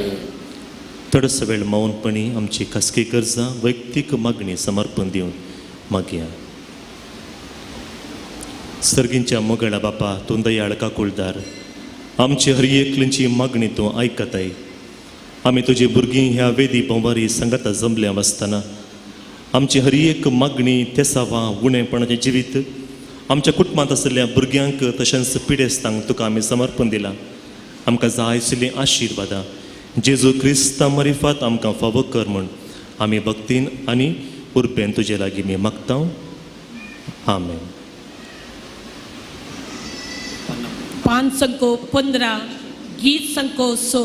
थोडस वेळ मौनपणी आमची खासगी गरजा वैयक्तीक मागणी समर्पण दिवन मागया. सर्गींच्या मोगळा बापा तूं दयाळ काकुळदार, आमची हर एकलींची मागणी तूं आयकताय. आमी तुजी भुरगीं ह्या वेदी बोंबारी संगता जमल्या आसतना आमची हर एक मागणी तेसावा उणेपणाचें जिवीत आमच्या कुटुंबांत आशिल्ल्या भुरग्यांक तशेंच पिडेस्तांक तुका आमी समर्पण दिलां. आमकां जाय आशिल्लीं आशिर्वादां जेजू क्रिस्ता मरिफात आमकां फावो कर म्हूण आमी भक्तीन आनी उर्बेन तुजे लागीं मी मागता. आमेन. पान संको 15 गीत संको 6.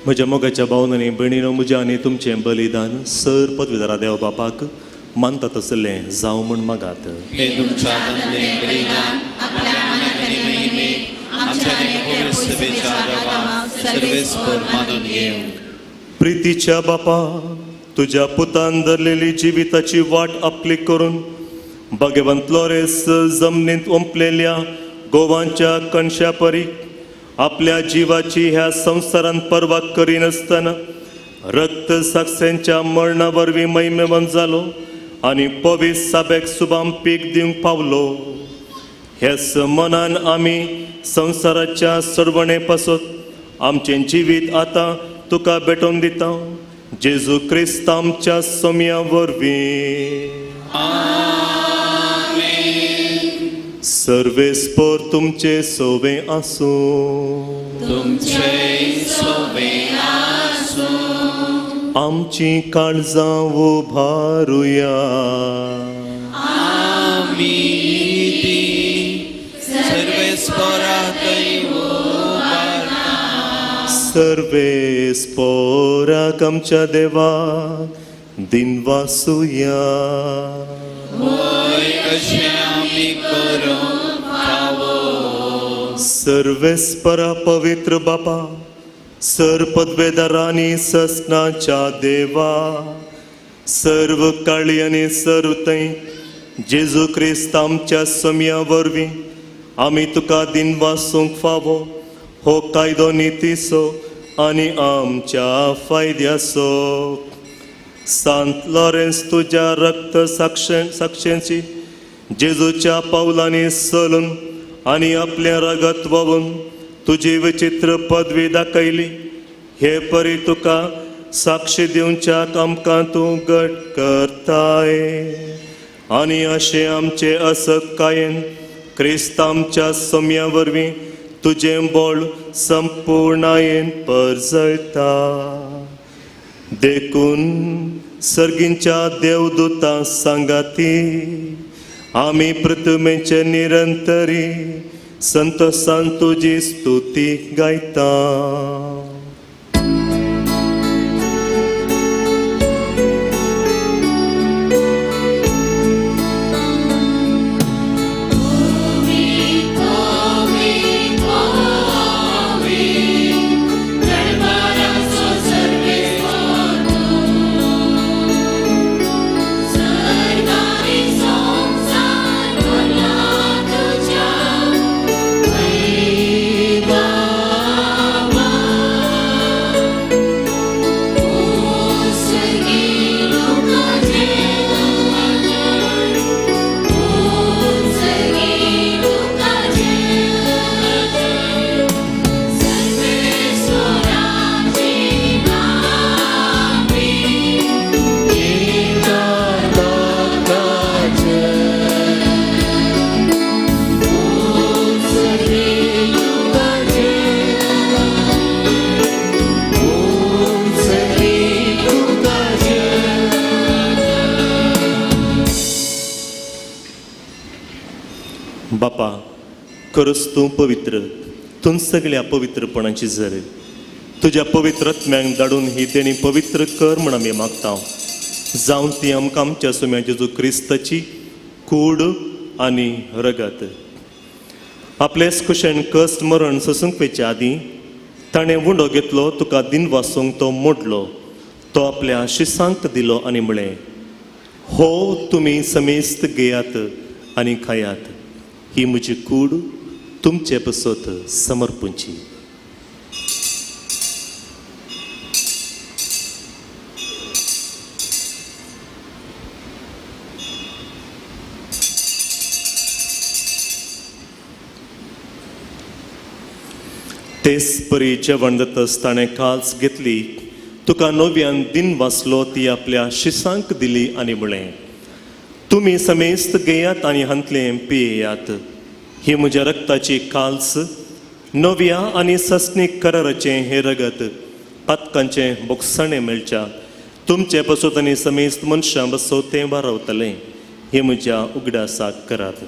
म्हज्या मोगाच्या भावनांनी भयणीनो म्हज्या आनी तुमचें बलिदान सर पदवीदारा देव बापाक मानता तसलें जावं म्हूण मागात. हे तुमच्या बंदलें बलिदान आपल्या मनातली महिमेक आमच्या आनी पवित्र सभेच्या देवाक सर्वेस्पर मानून घेव. प्रितीच्या बापा, तुज्या पुतान धरलेली जिविताची वाट आपली करून भगवंत लोरेस जमनींत ओंपलेल्या गोवांच्या कणशा परी आपल्या जीवाची ह्या संवसारान पर्वा करिनासतना रक्त साक्षेंच्या मरणा वरवीं महिमेवंत जालो आनी पवित्र साबेक सुबाम पीक दिवंक पावलो. हेच मनान आमी संवसाराच्या सडवणे पासत आमचें जिवीत आतां तुका भेटोवन दिता. जेजू क्रिस्त आमच्या सोम्या वरवीं. सर्वेस्पर तुमचे सोवे आसूं. तुमचे सोवे आमची काळजां उबारुया. आमी ती सर्वेस्पराकय उबारता. सर्वेस्पराक आमच्या देवाक दिनवासुया. होय अशें आमी करूंक फावो. सर्वेस्परा पवित्र बापा, सर पदवेदारांनी ससनाच्या देवा, सर्व काळी आनी सर्व थंय जेजू क्रिस्त आमच्या सोम्या वरवीं आमी तुका दिनवासूंक फावो. हो कायदो नितीसो आनी आमच्या फायद्याचो. सांत लॉरेन्स तुज्या रक्त साक्षेंची जेजूच्या पावलांनी चलून आनी आपल्या रगत व्हांवून तुजी विचित्र पदवी दाखयली हे परी तुका साक्षी दिवच्याक आमकां तूं घट करताय आनी अशें आमचे असकायेन क्रिस्त आमच्या सोम्या वरवीं तुजें बोळ संपूर्णायेन परजळटा. देखून सर्गींच्या देवदूतां सांगाती आमी प्रथमेचे निरंतरी संतोषान तुजी स्तुती गायता. बापा, खरंच तूं पवित्र, तूं सगळ्या पवित्रपणाची झर. तुज्या पवित्र आत्म्यांक धाडून ही देणी पवित्र कर म्हण आमी मागता. जावं ती आमकां आमच्या सोम्या जेजू क्रिस्ताची कूड आनी रगत. आपलेच कुशेन कश्ट मरण सोसूंक वेच्या आदीं ताणें उंडो घेतलो, तुका दिन वासूंक तो मोडलो. तो आपल्या शिसांक दिलो आनी म्हळें, हो तुमी समेस्त घेयात आनी खायात. ही म्हजी कूड तुमचे पसत समर्पूंची. तेच परी जेवण जातस ताणें काल्स घेतली, तुका नव्यान दिन वाचलो, ती आपल्या शिसांक दिली आनी म्हळें, तुमी समेस्त घेयात आनी हांतलें पियेयात. ही म्हज्या रक्ताची काल्स, नव्या आनी सस्नीक कराराचें हें रगत, पातकांचें बोगसाणें मेळच्या तुमचे पसत आनी समेस्त मनशां बसो तें वारवतलें. हें म्हज्या उगडासाक करात.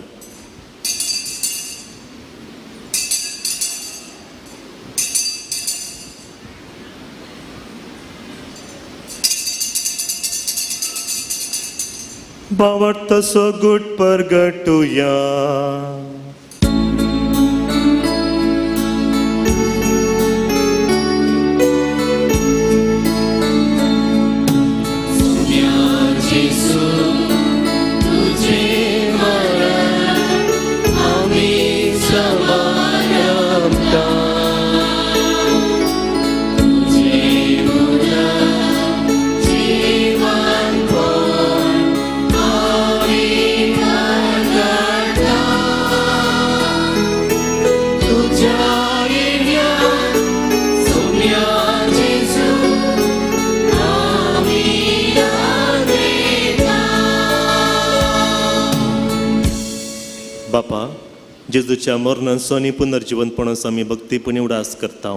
भावार्थसो गुट परगटुया. बापा, जेजूच्या मरणाचो आनी पुनर्जीवनपणाचो आमी भक्तीपणी उडास करता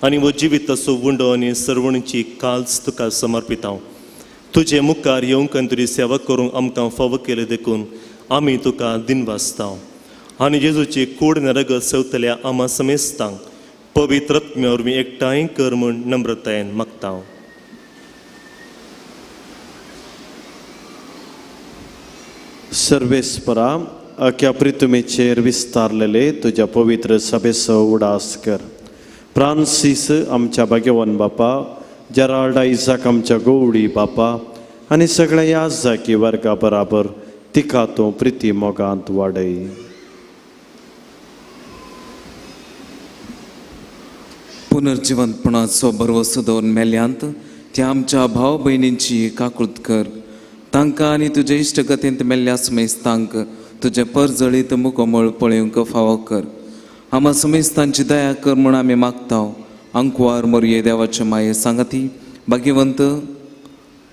आनी वो जिविताचो उंडो आनी सरवणीची काल्स तुका समर्पिता. तुजे मुखार येवंक आनी तुजी सेवा करूंक आमकां फावो केले देखून आमी तुका दिन वाचता आनी जेजूची कूड नरगत सवतल्या आमा समेस्तांक पवित्र आत्म्या वरवीं एकठांय कर म्हूण नम्रतायेन मागता. सर्वेस्परा, अख्या पृथ्वीचेर विस्तारलेले तुज्या पवित्र सभेचो उडास कर. फ्रांसीस आमच्या भाग्यवान बापा, जेराल्ड आयजाक आमच्या गवळी बापा आनी सगळ्या याजकी वर्गा बराबर तिका तूं प्रिती मोगांत वाडय. पुनर्जीवनपणाचो भरवसो दवरून मेल्यांत त्या आमच्या भाव भयणींची काकूळट कर. तांकां आनी तुजे इश्टगतींत मेल्ल्या समेस्तांक तुजे परजळीत मुखमळ पळोवंक फावो कर. आमा समेस्तांची दया कर म्हूण आमी मागता अंकुवार मोरये देवाच्या माये सांगाती भाग्यवंत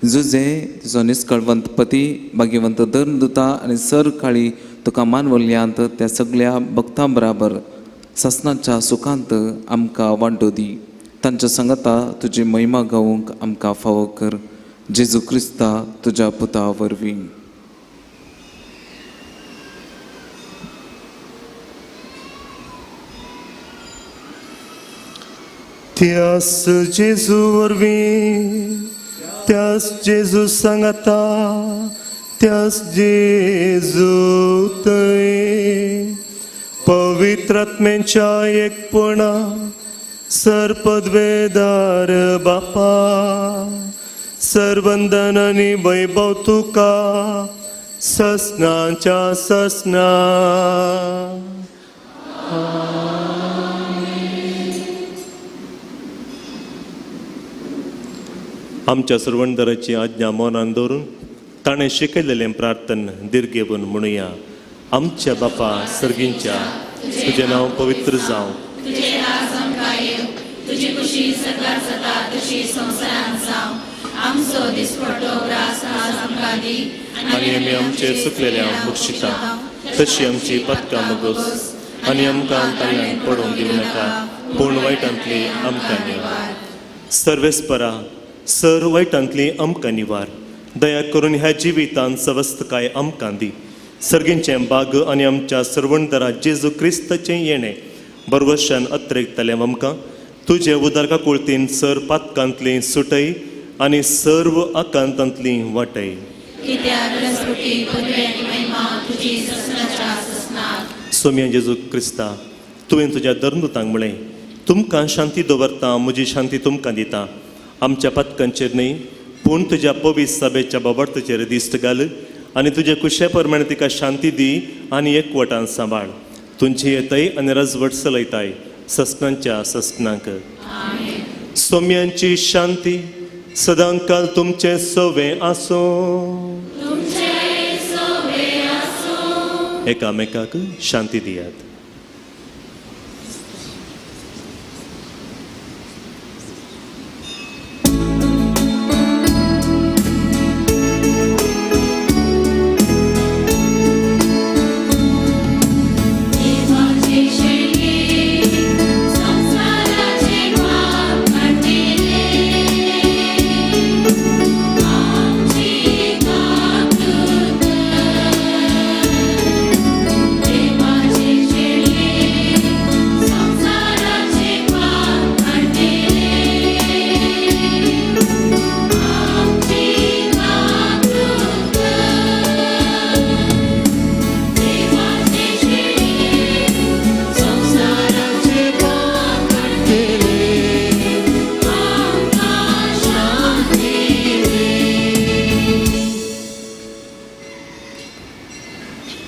जुजे तुजो निस्कळवंत पती भाग्यवंत धर्मदुता आनी सर काळी तुका मानवल्यांत त्या सगळ्या भक्तां बराबर ससनाच्या सुखांत आमकां वांटो दी. तांच्या संगता तुजी महिमा गावूंक आमकां फावो कर. जेजू क्रिस्ता तुज्या पुता वरवीं. त्यास जेजू वरवीं त्यास जेजू सांगता त्यास जेजू थंय पवित्रात्म्याच्या एकपणा सरपदवेदार बापा सर्वंदन आनी वैभव तुका ससनाच्या ससना. आमच्या सर्वंदराची आज्ञा मौनान दवरून ताणें शिकयलेलें प्रार्थन दिर्घेवन म्हणुया. आमच्या बापा सर्गींच्या तुजें नांव पवित्र जावं. तुझे राज आमकां येव, तुजी खुशी सदां जाता तशी संवसारांत जावं. आमचो दिसपट्टो ग्रास आज आमकां दी आनी आमी आमचे चुकलेल्यांक बक्षिता तशी आमची पदकां मोगोस आनी आमकां तांण्यान पडोवंक दिवं नाका पूण वायटांतली आमकां निवार. सर्वेस्परा सर वायटांतली आमकां निवार. दया करून ह्या जिवितांत सवस्थकाय आमकां दी. सर्गींचें बाग आनी आमच्या सर्वंदरा जेजू क्रिस्ताचें येणें बरवशान अत्रेकतलें आमकां तुजे उदरका कुळतीन सर पातकांतली सुटय आनी सर्व आकांतांतली वाटय. कित्याक रसपुटी पदवी आनी महिमा तुजी ससनाच्या ससनाक. सोम्या जेजू क्रिस्ता तुवें तुज्या धर्मदुतांक म्हळें तुमकां शांती दवरता म्हजी शांती तुमकां दिता. आमच्या पथकांचेर न्ही पूण तुज्या पवित्र सभेच्या बाबतीचेर दिश्ट घाल आनी तुजे कुशे प्रमाणे तिका शांती दी आनी एकवटान सांबाळ. तुमची येताय आनी रजवट चलयताय ससनांच्या ससनाक. सोम्यांची शांती सदां काल तुमचे सोवे आसूं. एकामेकाक शांती दियात.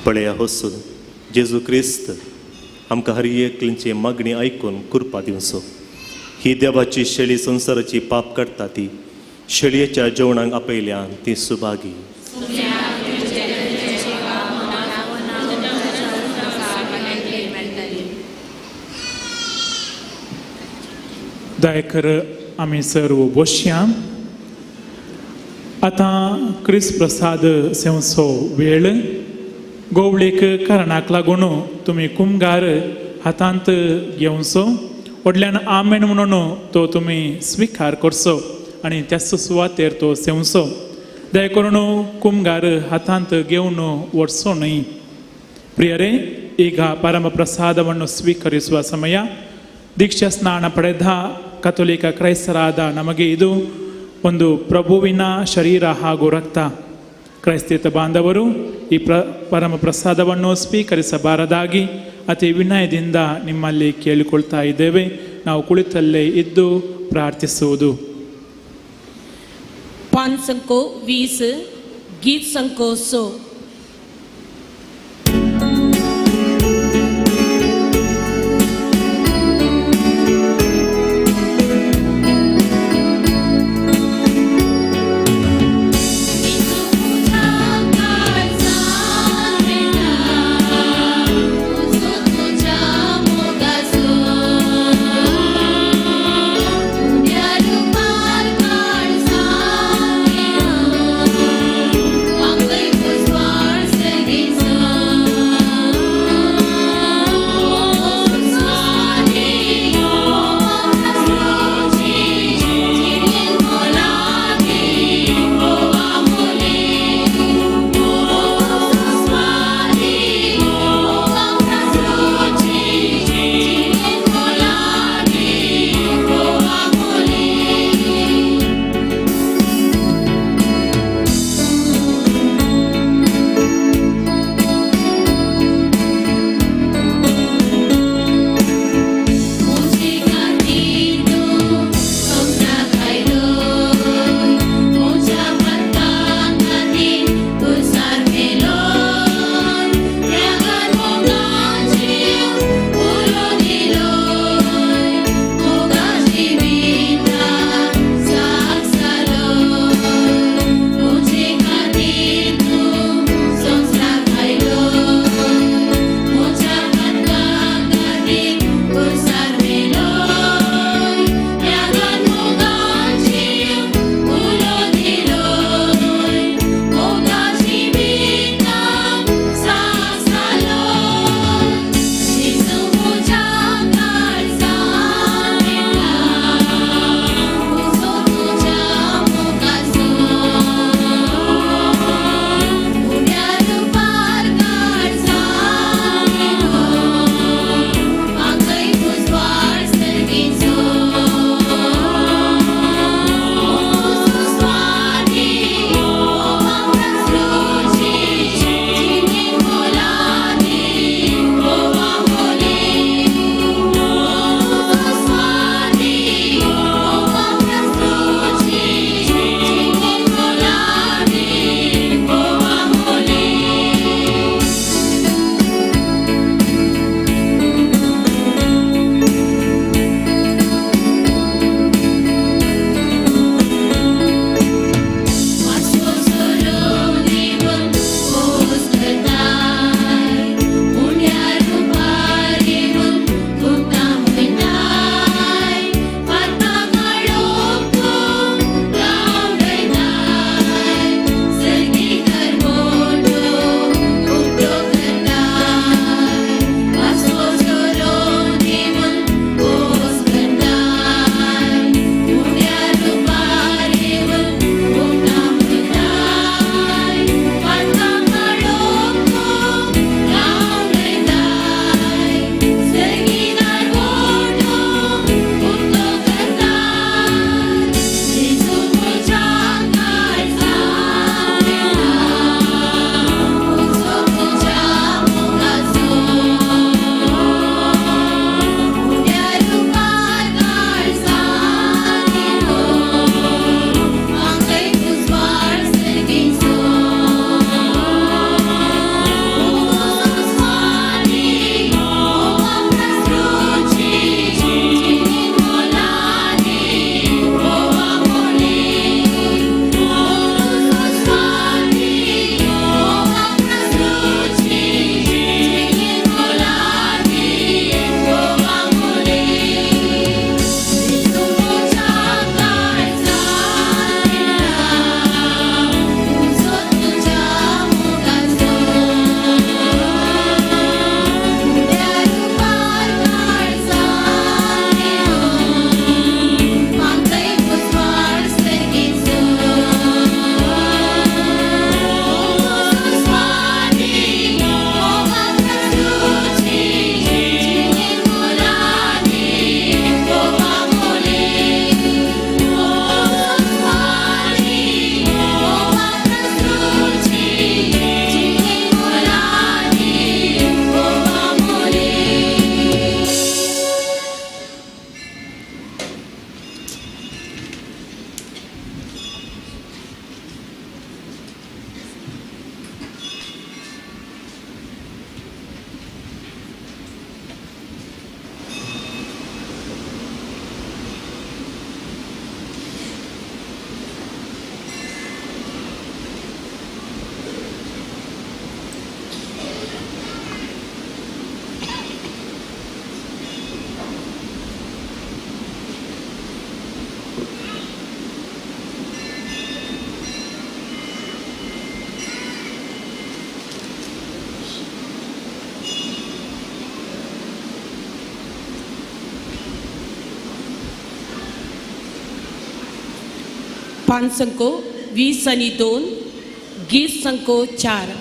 पळया होसो जेजू क्रिस्त आमकां हर एकलींची मागणी आयकून कृपा दिवचो. ही देवाची शेळी संवसाराची पाप काडटा ती शेळयेच्या जेवणाक आपयल्यान ती सुभागी. दयाकर आमी सर्व बसया. आतां क्रिस्त प्रसाद सेवचो वेळ. गोवळेक कारणाक लागून तुमी कुमगार हातांत घेवचो. व्हडल्यान आमेन म्हणून तो तुमी स्विकार करचो आनी त्याच सुवातेर तो सेवचो. दया करून कुमगार हातांत घेवन वचचो न्हय. ಪ್ರಿಯರೇ, ಈಗ ಪರಮ ಪ್ರಸಾದವನ್ನು ಸ್ವೀಕರಿಸುವ ಸಮಯ. ದೀಕ್ಷಾ ಸ್ನಾನ ಪಡೆದ ಕಥೋಲಿಕ ಕ್ರೈಸ್ತರಾದ ನಮಗೆ ಇದು ಒಂದು ಪ್ರಭುವಿನ ಶರೀರ ಹಾಗೂ ರಕ್ತ. ಕ್ರೈಸ್ತ ಬಾಂಧವರು ಈ ಪರಮ ಪ್ರಸಾದವನ್ನು ಸ್ವೀಕರಿಸಬಾರದಾಗಿ ಅತಿ ವಿನಯದಿಂದ ನಿಮ್ಮಲ್ಲಿ ಕೇಳಿಕೊಳ್ತಾ ಇದ್ದೇವೆ. ನಾವು ಕುಳಿತಲ್ಲೇ ಇದ್ದು ಪ್ರಾರ್ಥಿಸುವುದು. पान संको 20 गीत संको 100. पान संको 20 आणि 2 गीत संको 4.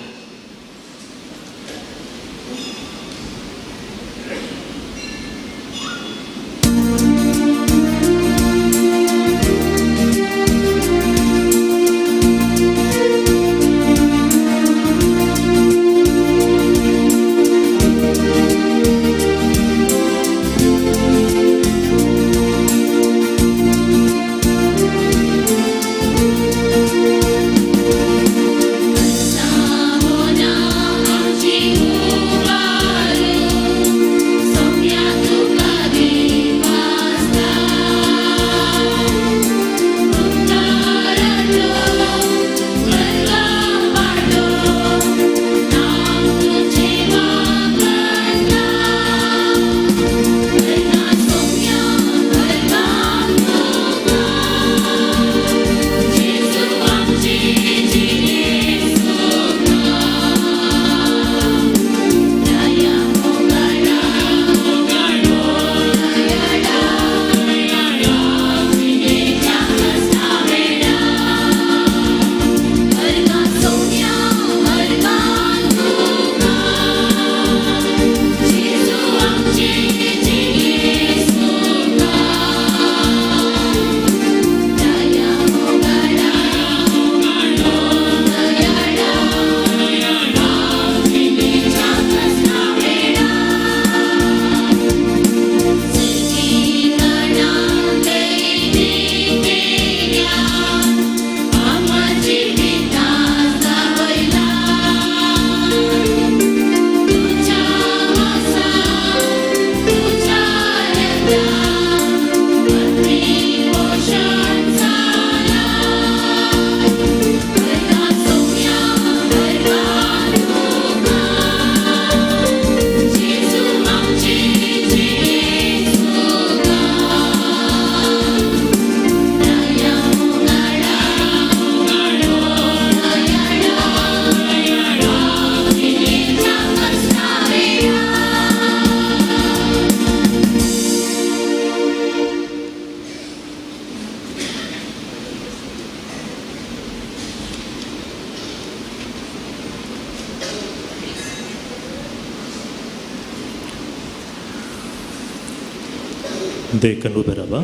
देखून उभे राहा.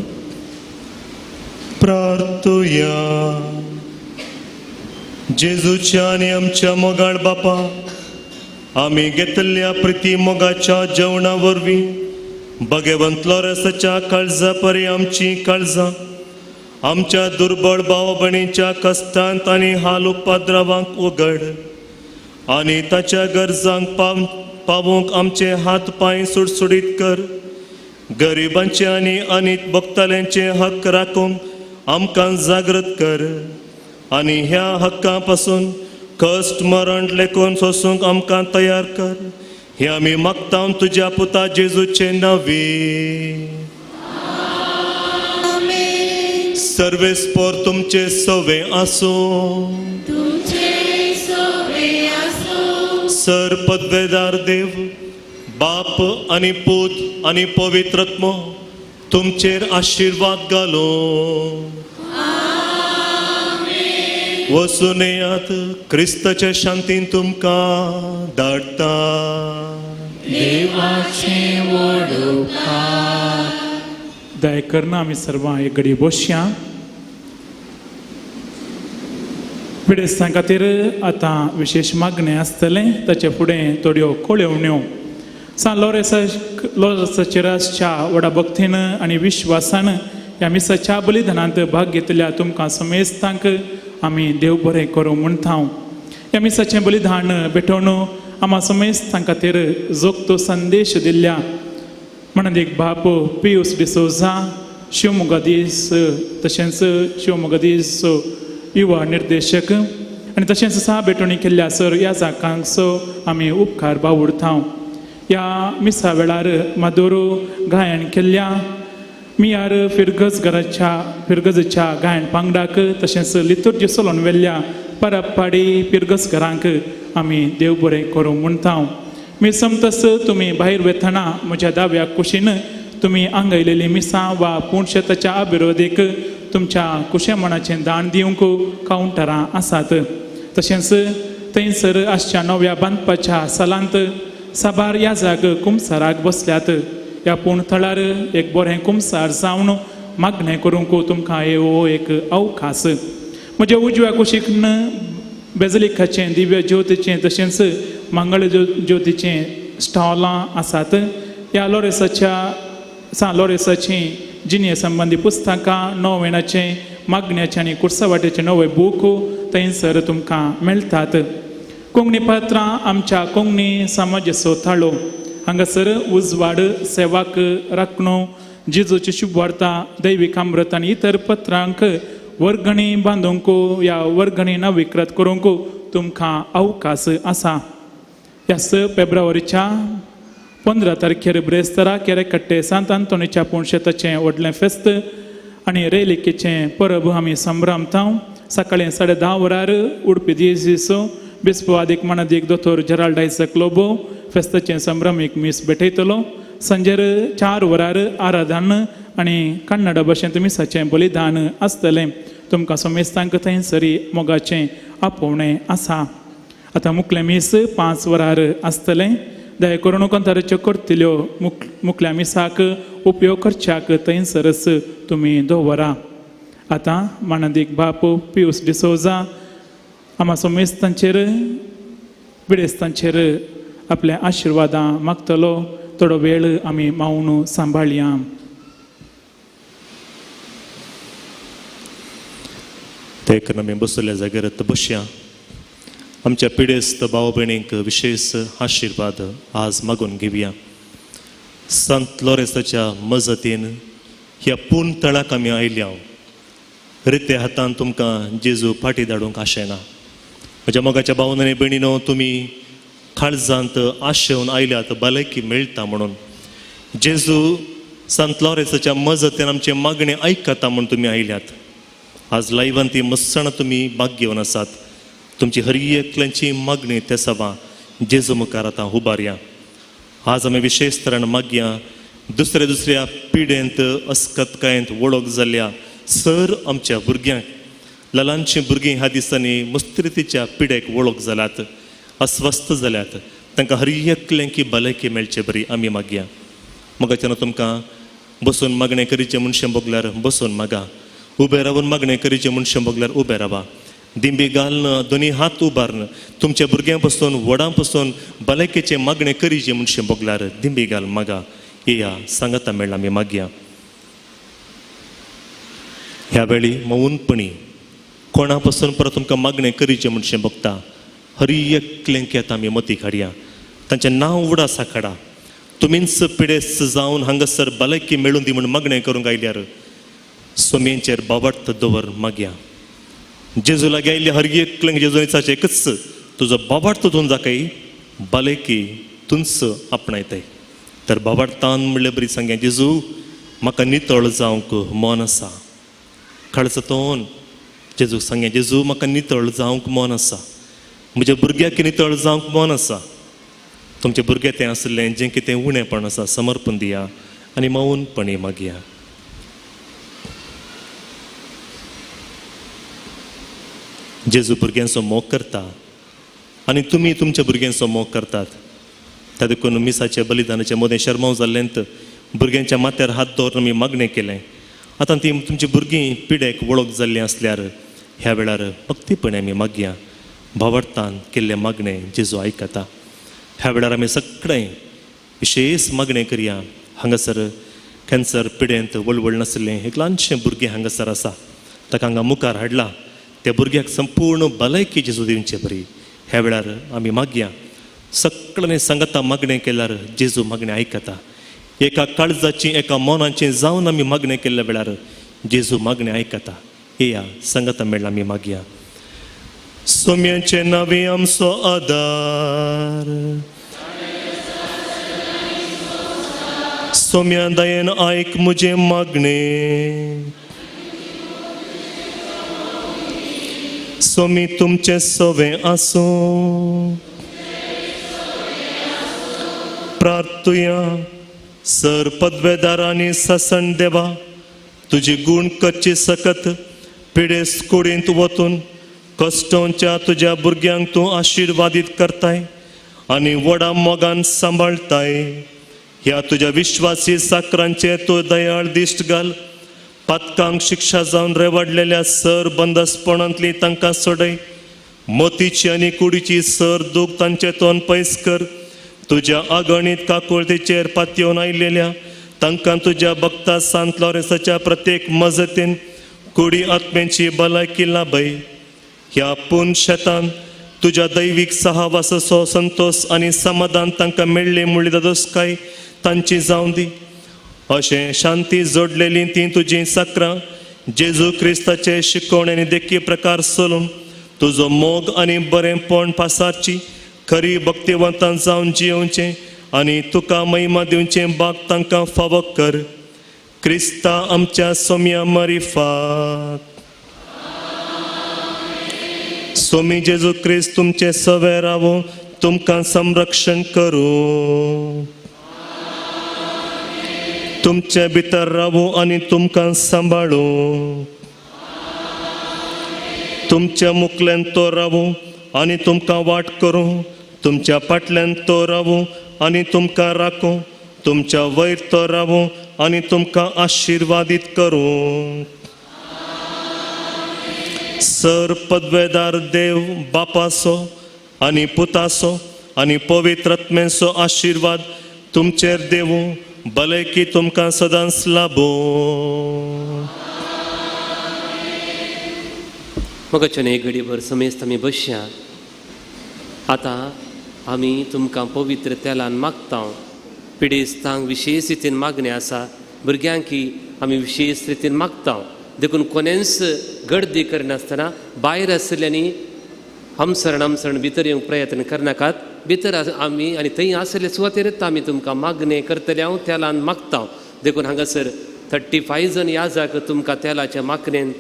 प्रार्थुया. जेजूच्या आणि आमच्या मोगाळ बापा, आम्ही घेतलेल्या प्रिती मोगाच्या जेवणा वरवीं भगवंतलो रसाच्या काळजा परी आमची काळजां आमच्या दुर्बळ भाव भयणीच्या कश्टांत आनी हाल उपद्रवांक उगड आनी ताच्या गरजांक पावूंक आमचे हात पांय सुडसुडीत कर. गरिबांचे आनी अनीत भोगताल्यांचे हक्क राखूंक आमकां जागृत कर आनी ह्या हक्कां पासून कश्ट मरण लेखून सोसूंक आमकां तयार कर. हे आमी मागता तुज्या पुता जेजूचे नवी. सर्वेस्पोर तुमचे सवे आसूं. सर पदवेदार देव, बाप आनी पूत आनी पवित्रत्म तुमचेर आशीर्वाद घालो. वचून येयात, क्रिस्ताच्या शांतीन तुमकां धाडटा. देवाचे वडोवपार. दया करना आमी सर्वां एक घडी बसया. पिडेस्तां खातीर आतां विशेश मागणें आसतलें. ताचे फुडें थोड्यो कोळेवण्यो. सान लॉरेसाच्या व्हडा भक्तीन आनी विश्वासान ह्या मिसाच्या बलिदानांत भाग घेतल्या तुमकां समेस्तांक आमी देव बरें करूं म्हणटा. ह्या मिसाचें बलिदान भेटोवन आम्हा समेस्तां खातीर जोगतो संदेश दिल्ल्या म्हणून एक बाप पियूस डिसोजा, शिवमोगादीस, तशेंच शिवमोगादीस युवा निर्देशक आनी तशेंच साह भेटोवणी केल्ल्या सर ह्या जाकांचो आमी उपकार बावुरता. ह्या मिसा वेळार मादोरू गायन केल्ल्या मियार फिरगजच्या गायन पांगडाक तशेंच लितुर्जी चलोवन व्हेल्ल्या परपाडी पिरगसकरांक आमी देव बरें करूं म्हणटा. मी समतस तुमी भायर वेतना म्हज्या दाव्या कुशीन तुमी आंगयलेली मिसां वा पुणशेताच्या अभिरोधेक तुमच्या कुशेमणाचें दान दिवंक कावंटरां आसात. तशेंच थंयसर आसच्या नव्या बांदपाच्या सालांत साबार ह्या जाग कुमसाराक बसल्यात. ह्या पूण थळार एक बरें कुमसार जावन मागणें करूंक तुमकां हो एक अवकाश. म्हज्या उजव्या कुशीक बेजलिकाचें दिव्य ज्योतीचें तशेंच मंगळ ज्योतीचें स्टॉलां आसात. ह्या लॉरेसाचीं जिने संबंधी पुस्तकां नोवेनाचें मागण्याचें आनी कुर्सावाटेचें नवे बूक थंयसर तुमकां मेळटात. कोंकणी पात्रां आमच्या कोंकणी समाजाचो थाळो हांगासर उजवाड सेवाक राखणो जेजूची शुभवार्ता दैवीक अमृत आनी इतर पत्रांक वर्गणी बांदूंक ह्या वर्गणी नविकृत करूंक तुमकां अवकाश आसा. ह्या 6 फेब्रुवारीच्या 15 तारखेर ब्रेस्तारा केरेकट्टे सांत आंतोनीच्या पुणशेताचें व्हडलें फेस्त आनी रेलिकेचें परब आमी संभ्रमता. सकाळीं 10:30 वरार उडपी दिवजीचो बिस्पवादीक मानदीक दोतोर जेराल्ड आयझॅक लोबो फेस्ताचें संभ्रमीक मीस भेटयतलो. सांजेर 4 वरार आराधन आनी कन्नड भाशेंत मिसाचें बलिदान आसतलें. तुमकां समेस्तांक थंयसरी मोगाचें आपोवणें आसा. आतां मुखलें मीस 5 वरार आसतलें. दया करून कंताराच्यो करतल्यो मुखल्या मिसाक उपयोग करच्याक थंयसरच तुमी दवरा. आतां मानदीक बाप पियूस डिसोजा आमा समेस्तांचेर बिडेस्तांचेर आपल्या आशिर्वादां मागतलो. थोडो वेळ आमी मौन सांबाळया. ते करून आमी बसलेल्या जाग्यार बसया. आमच्या पिडेस्त भाव भयणींक विशेष आशिर्वाद आज मागून घेवया. संत लॉरेसाच्या मजतीन ह्या पूर्ण तळाक आमी आयल्या. रिते हातान तुमकां जेजू फाटी धाडूंक आशेना. म्हज्या मोगाच्या भावन आनी भयणीनो, तुमी काळजांत आशेवन आयल्यात भलायकी मेळटा म्हणून. जेजू संत लॉरेसाच्या मजतीन आमचे मागणे आयकता म्हणून तुमी आयल्यात. आज लायव्हान ती मस्सण तुमी भाग्यवन आसात. तुमची हर एकल्यांची मागणी त्या सभा जेजू मुखार आतां उबारया. आज आमी विशेष तरेन मागया दुसऱ्या पिडेंत अस्कतकायेंत वळख जाल्ल्या सर आमच्या भुरग्यांक, ल्हानशीं भुरगीं ह्या दिसांनी मुस्त्रितीच्या पिडेक वळख जाल्यात, अस्वस्थ जाल्यात. तांकां हर एकल्यांकी भलायकी मेळचे बरी आमी मागया. मगाच्यान तुमकां बसून मागणें करीचें म्हणशें बोगल्यार बसून मागा. उबे रावन मागणें करीचें म्हणशें बोगल्यार उबे रावा. दिंबी घालन दोनी हात उबारन तुमच्या भुरग्यां पासून व्हडां पासून भलायकेचें मागणें करीचें म्हणशें बोगल्यार दिंबी घाल मागा. येया सांगाता मेळ्ळा आमी मागया. ह्या वेळी मौनपणी कोणा पासून परत तुमकां मागणें करीचें म्हणशें बगता हर एकल्यांक आतां आमी मती काडया. तांचें नांव उडा साकाडा. तुमीच पिडेस्त जावन हांगासर भलायकी मेळून दी म्हूण मागणें करूंक आयल्यार सोमयेंचेर बाबत दवर मागया. जेजू लागीं आयिल्ल्या हर एकल्यांक जेजून विचारचें एकच, तुजो बाबार्थ तूं जाकाय भलायकी तुंच आपणायताय. तर बाबार्थान म्हणल्यार बरी सांगया, जेजू म्हाका नितळ जावंक मन आसा. काळजांतोन जेजू सांगया, जेजू म्हाका नितळ जावंक मन आसा. म्हज्या भुरग्याक नितळ जावंक मन आसा. तुमच्या भुरगें तें आसलें जें कितें उणेंपण आसा समर्पण दिया आनी मौनपणी मागया. जेजू भुरग्यांचो मोग करता आनी तुमी तुमच्या भुरग्यांचो मोग करतात. त्या देखून मिसाच्या बलिदानाच्या मोदें शर्माव जाल्लेंत भुरग्यांच्या माथ्यार हात दवरून आमी मागणें केलें. आतां ती तुमची भुरगीं पिडेक वळख जाल्लीं असल्यार ह्या वेळार भक्तीपणी आमी मागया. भावार्थान केल्लें मागणें जेजू आयकता. ह्या वेळार आमी सगळें विशेष मागणें करया. हांगासर कॅन्सर पिडेंत वळवळ नासलें एक ल्हानशें भुरगें हांगासर आसा. ताका हांगा मुखार हाडला. त्या भुरग्याक संपूर्ण भलायकी जेजू दिवचें बरी. ह्या वेळार आमी मागया. सगळ्यांनी सांगता मागणें केल्यार जेजू मागणें आयकता. एका काळजाची एका मनाचें जावन आमी मागणें केल्ल्या वेळार जेजू मागणें आयकता. येया सांगता मेळ्ळा आमी मागया. सोम्याचे नांवे आमचो आदार, सोम्या दयेन आयक म्हजें मागणें. सोमी तुमचें सवें आसूं. प्रार्थुया. सर पदवेदार आनी ससन देवा, तुजी गूण कच्ची सकत पिडेस्त कुडींत वतून कश्टांच्या तुज्या भुरग्यांक तूं आशिर्वादीत करताय आनी व्हडा मोगान सांबाळताय. ह्या तुज्या विश्वासी साकरांचे तूं दयाळ दिश्ट घाल. पातकांक शिक्षा जावन रेवाडलेल्या सर बंदसपणांतली तांकां सोडय. मोतीची आनी कुडीची सर दूख तांचे तोंड पयस कर. तुज्या अगणित काकुळतेचेर पातयेवन आयिल्ल्या तांकां तुज्या भक्ता सांत लॉरेन्साच्या प्रत्येक मजतीन कुडी आत्म्याची भलायकी लाभय. ह्या पूर्ण शेतान तुज्या दैवीक सहवासाचो संतोष आनी समाधान तांकां मेळ्ळी म्हणली दोस्काय तांची जावं दी. अशें शांती जोडलेली ती तुजी साकरां जेजू क्रिस्ताचे शिकवण्यांनी देखी प्रकार सोलून तुजो मोग आनी बरेंपण पासारची खरी भक्तिवंतां जावन जियोवचें आनी तुका महिमा दिवचें भाग तांकां फावो कर. क्रिस्ता आमच्या सोम्या मरिफात. सोमी जेजू क्रिस्त तुमचे सवे रावो तुमकां संरक्षण करूं. तुमचे भितर रावू आनी तुमकां सांबाळूं. तुमच्या मुखल्यान तो रावू आनी तुमकां वाट करूं. तुमच्या फाटल्यान तो रावू आनी तुमकां राखूं. तुमच्या वयर तो रावू आनी तुमकां आशिर्वादीत करूं. सर पदवेदार देव बापाचो आनी पुताचो आनी पवित्र आत्म्याचो आशिर्वाद तुमचेर देवूं. भलायकी तुमकां सदांच लाभो. मगच्यान एक घडीभर समेस्त आमी बसया. आतां आमी तुमकां पवित्र तेलान मागता. पिडेस्तांक विशेष रितीन मागणी आसा. भुरग्यांकी आमी विशेष रितीन मागता. देखून कोणेंच गर्दी करनासतना भायर आसलेल्यांनी हमसरण भितर येवंक प्रयत्न करनाकात. भितर आमी आनी थंय आसले सुवातेरच आमी तुमकां मागणे करतले. हांव तेलान मागता. देखून हांगासर 35 जण याजक तुमकां तेलाच्या मागणेन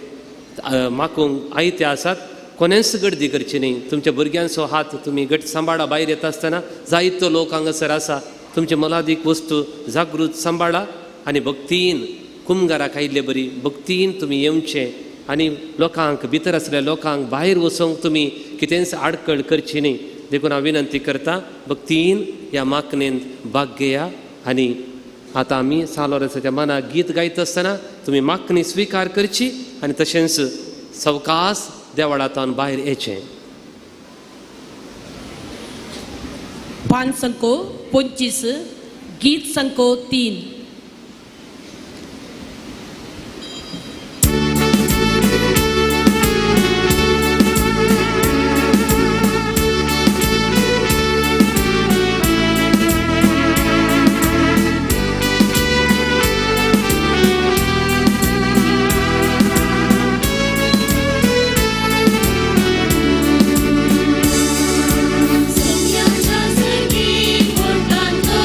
मागूंक आयते आसात. कोणेंच गर्दी करची न्ही. तुमच्या भुरग्यांचो हात तुमी गट सांबाळा. भायर येता आसतना जायतो लोक हांगासर आसा. तुमचे मोलादीक वस्तू जागृत सांबाळा आनी भक्तीन कुमगाराक आयिल्ले बरी भक्तीन तुमी येवचें आनी लोकांक भितर आसलेल्या लोकांक भायर वचोंक तुमी कितेंच आडखळ करची न्ही. देखून हांव विनंती करता भक्तीन ह्या मागणेंत भाग घेया. आनी आतां आमी सालोरेसाच्या मनाक गीत गायत आसतना तुमी मागणी स्विकार करची आनी तशेंच सवकास देवळांतल्यान भायर येचें. पान संको 25 गीत संको 3. सत्याच्या सगी पोटांतो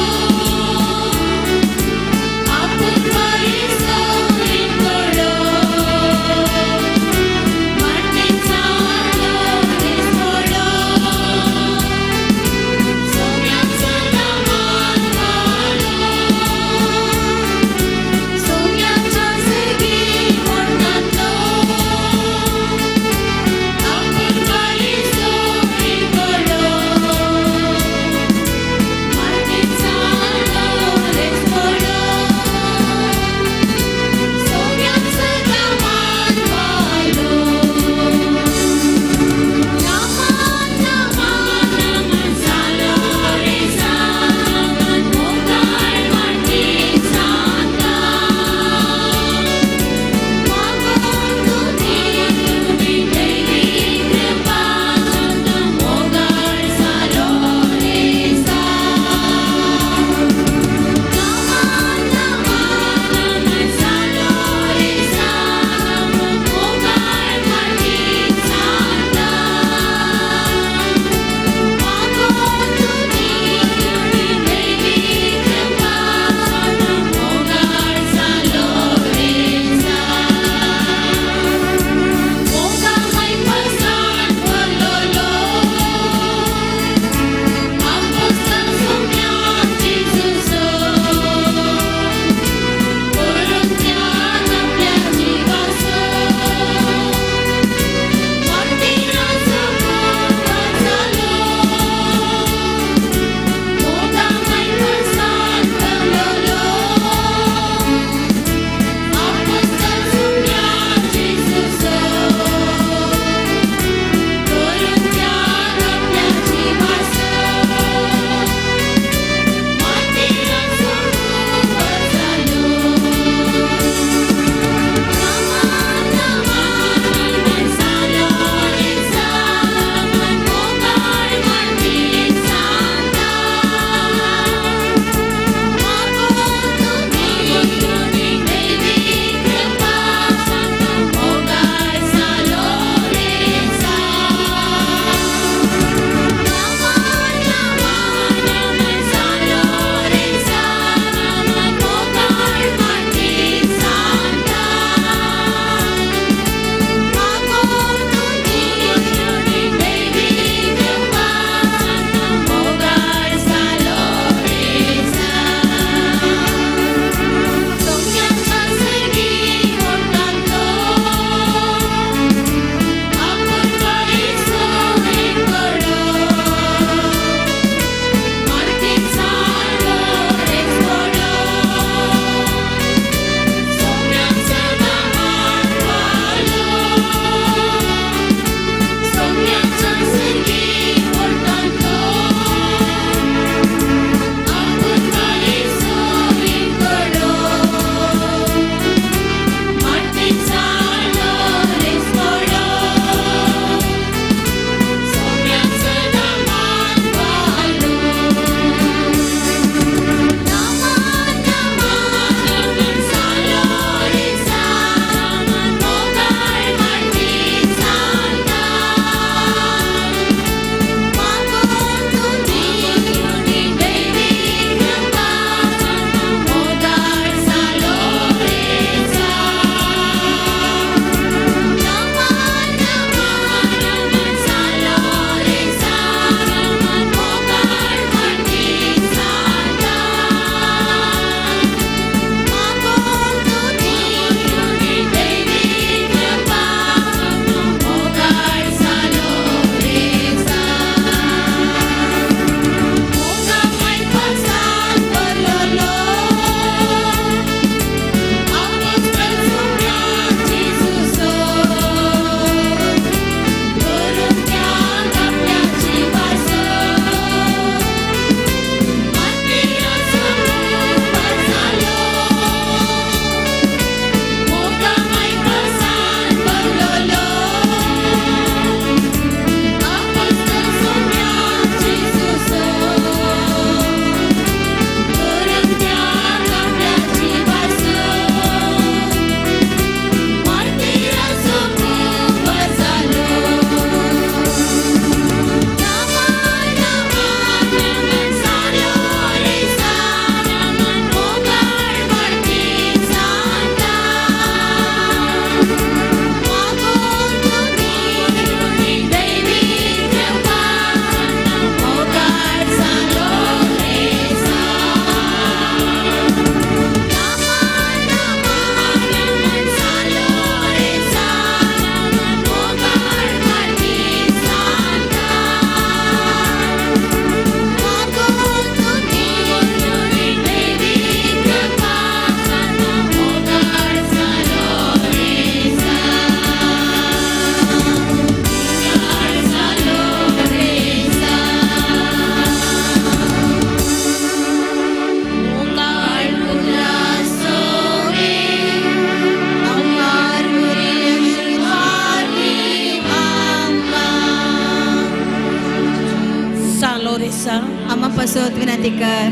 तेरेसा आम्हा पासत विनंती कर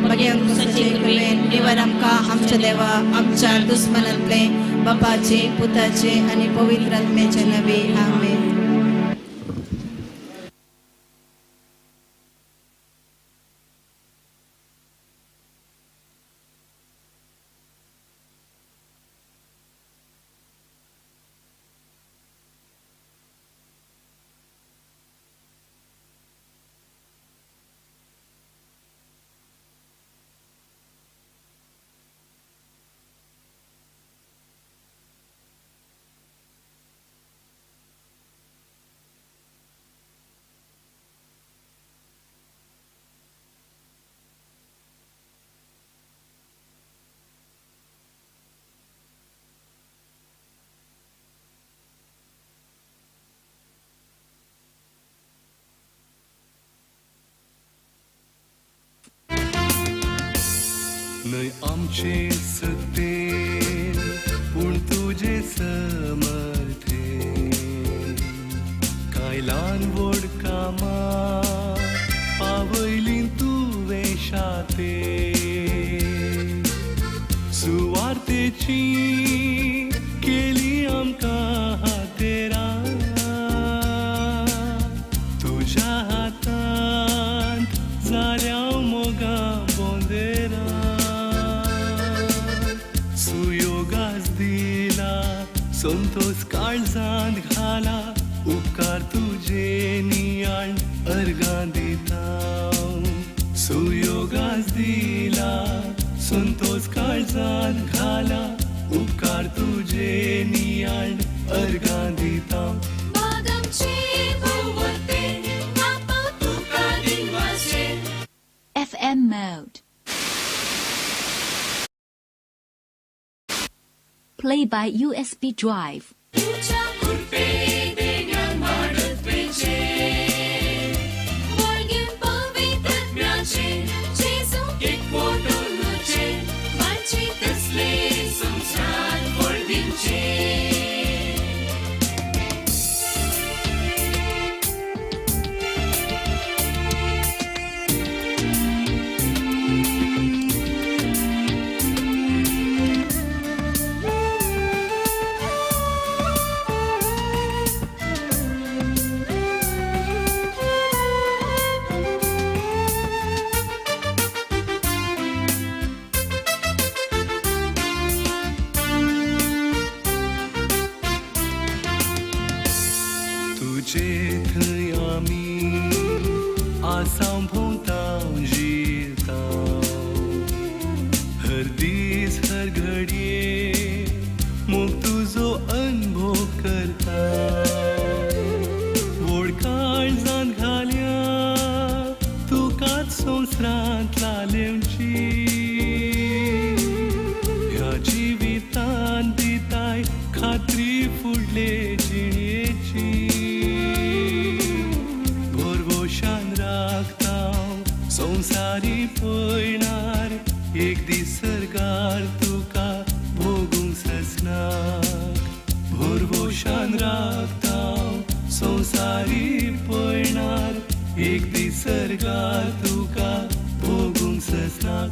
मागीर तुमचे कृपेन निवार आमकां आमच्या देवा आमच्या दुस्मनांतले बापाचे पुताचे आनी पवित्र आत्म्याचे नवे आमेन. न्हय आमचे सत्तेन पूण तुजे समर्थेन कांय ल्हान व्हड कामां पावयलीं तुवें शातेर सुवार्तेची केली आमकां हातेरां तुज्या हातांत जाल्या मोगां बोंदेरां सुयोगास दिला संतोष काळजांत घाला उपकार तुजे नियाळ अर्गां दिता सुयोगास दिला संतोष काळजांत घाला उपकार तुजे नियाळ अर्गां दिता FM mode. Play by USB drive. तुजे थंय आमी आसाम भोंवतां जिरतां हर दीस हर घडये मोग तुजो अनुभव करता व्हड काळजांत घाल्या तुकाच संवसारांत लालेवची ह्या जिवितांत दिताय खात्री फुडले जिणेची संसारी पळणार एक दीस सरकार तुका भोगूंक सजनाक भोरवोशान राखता संसारी पळणार एक दीस सरकार तुका भोगूंक सजनाक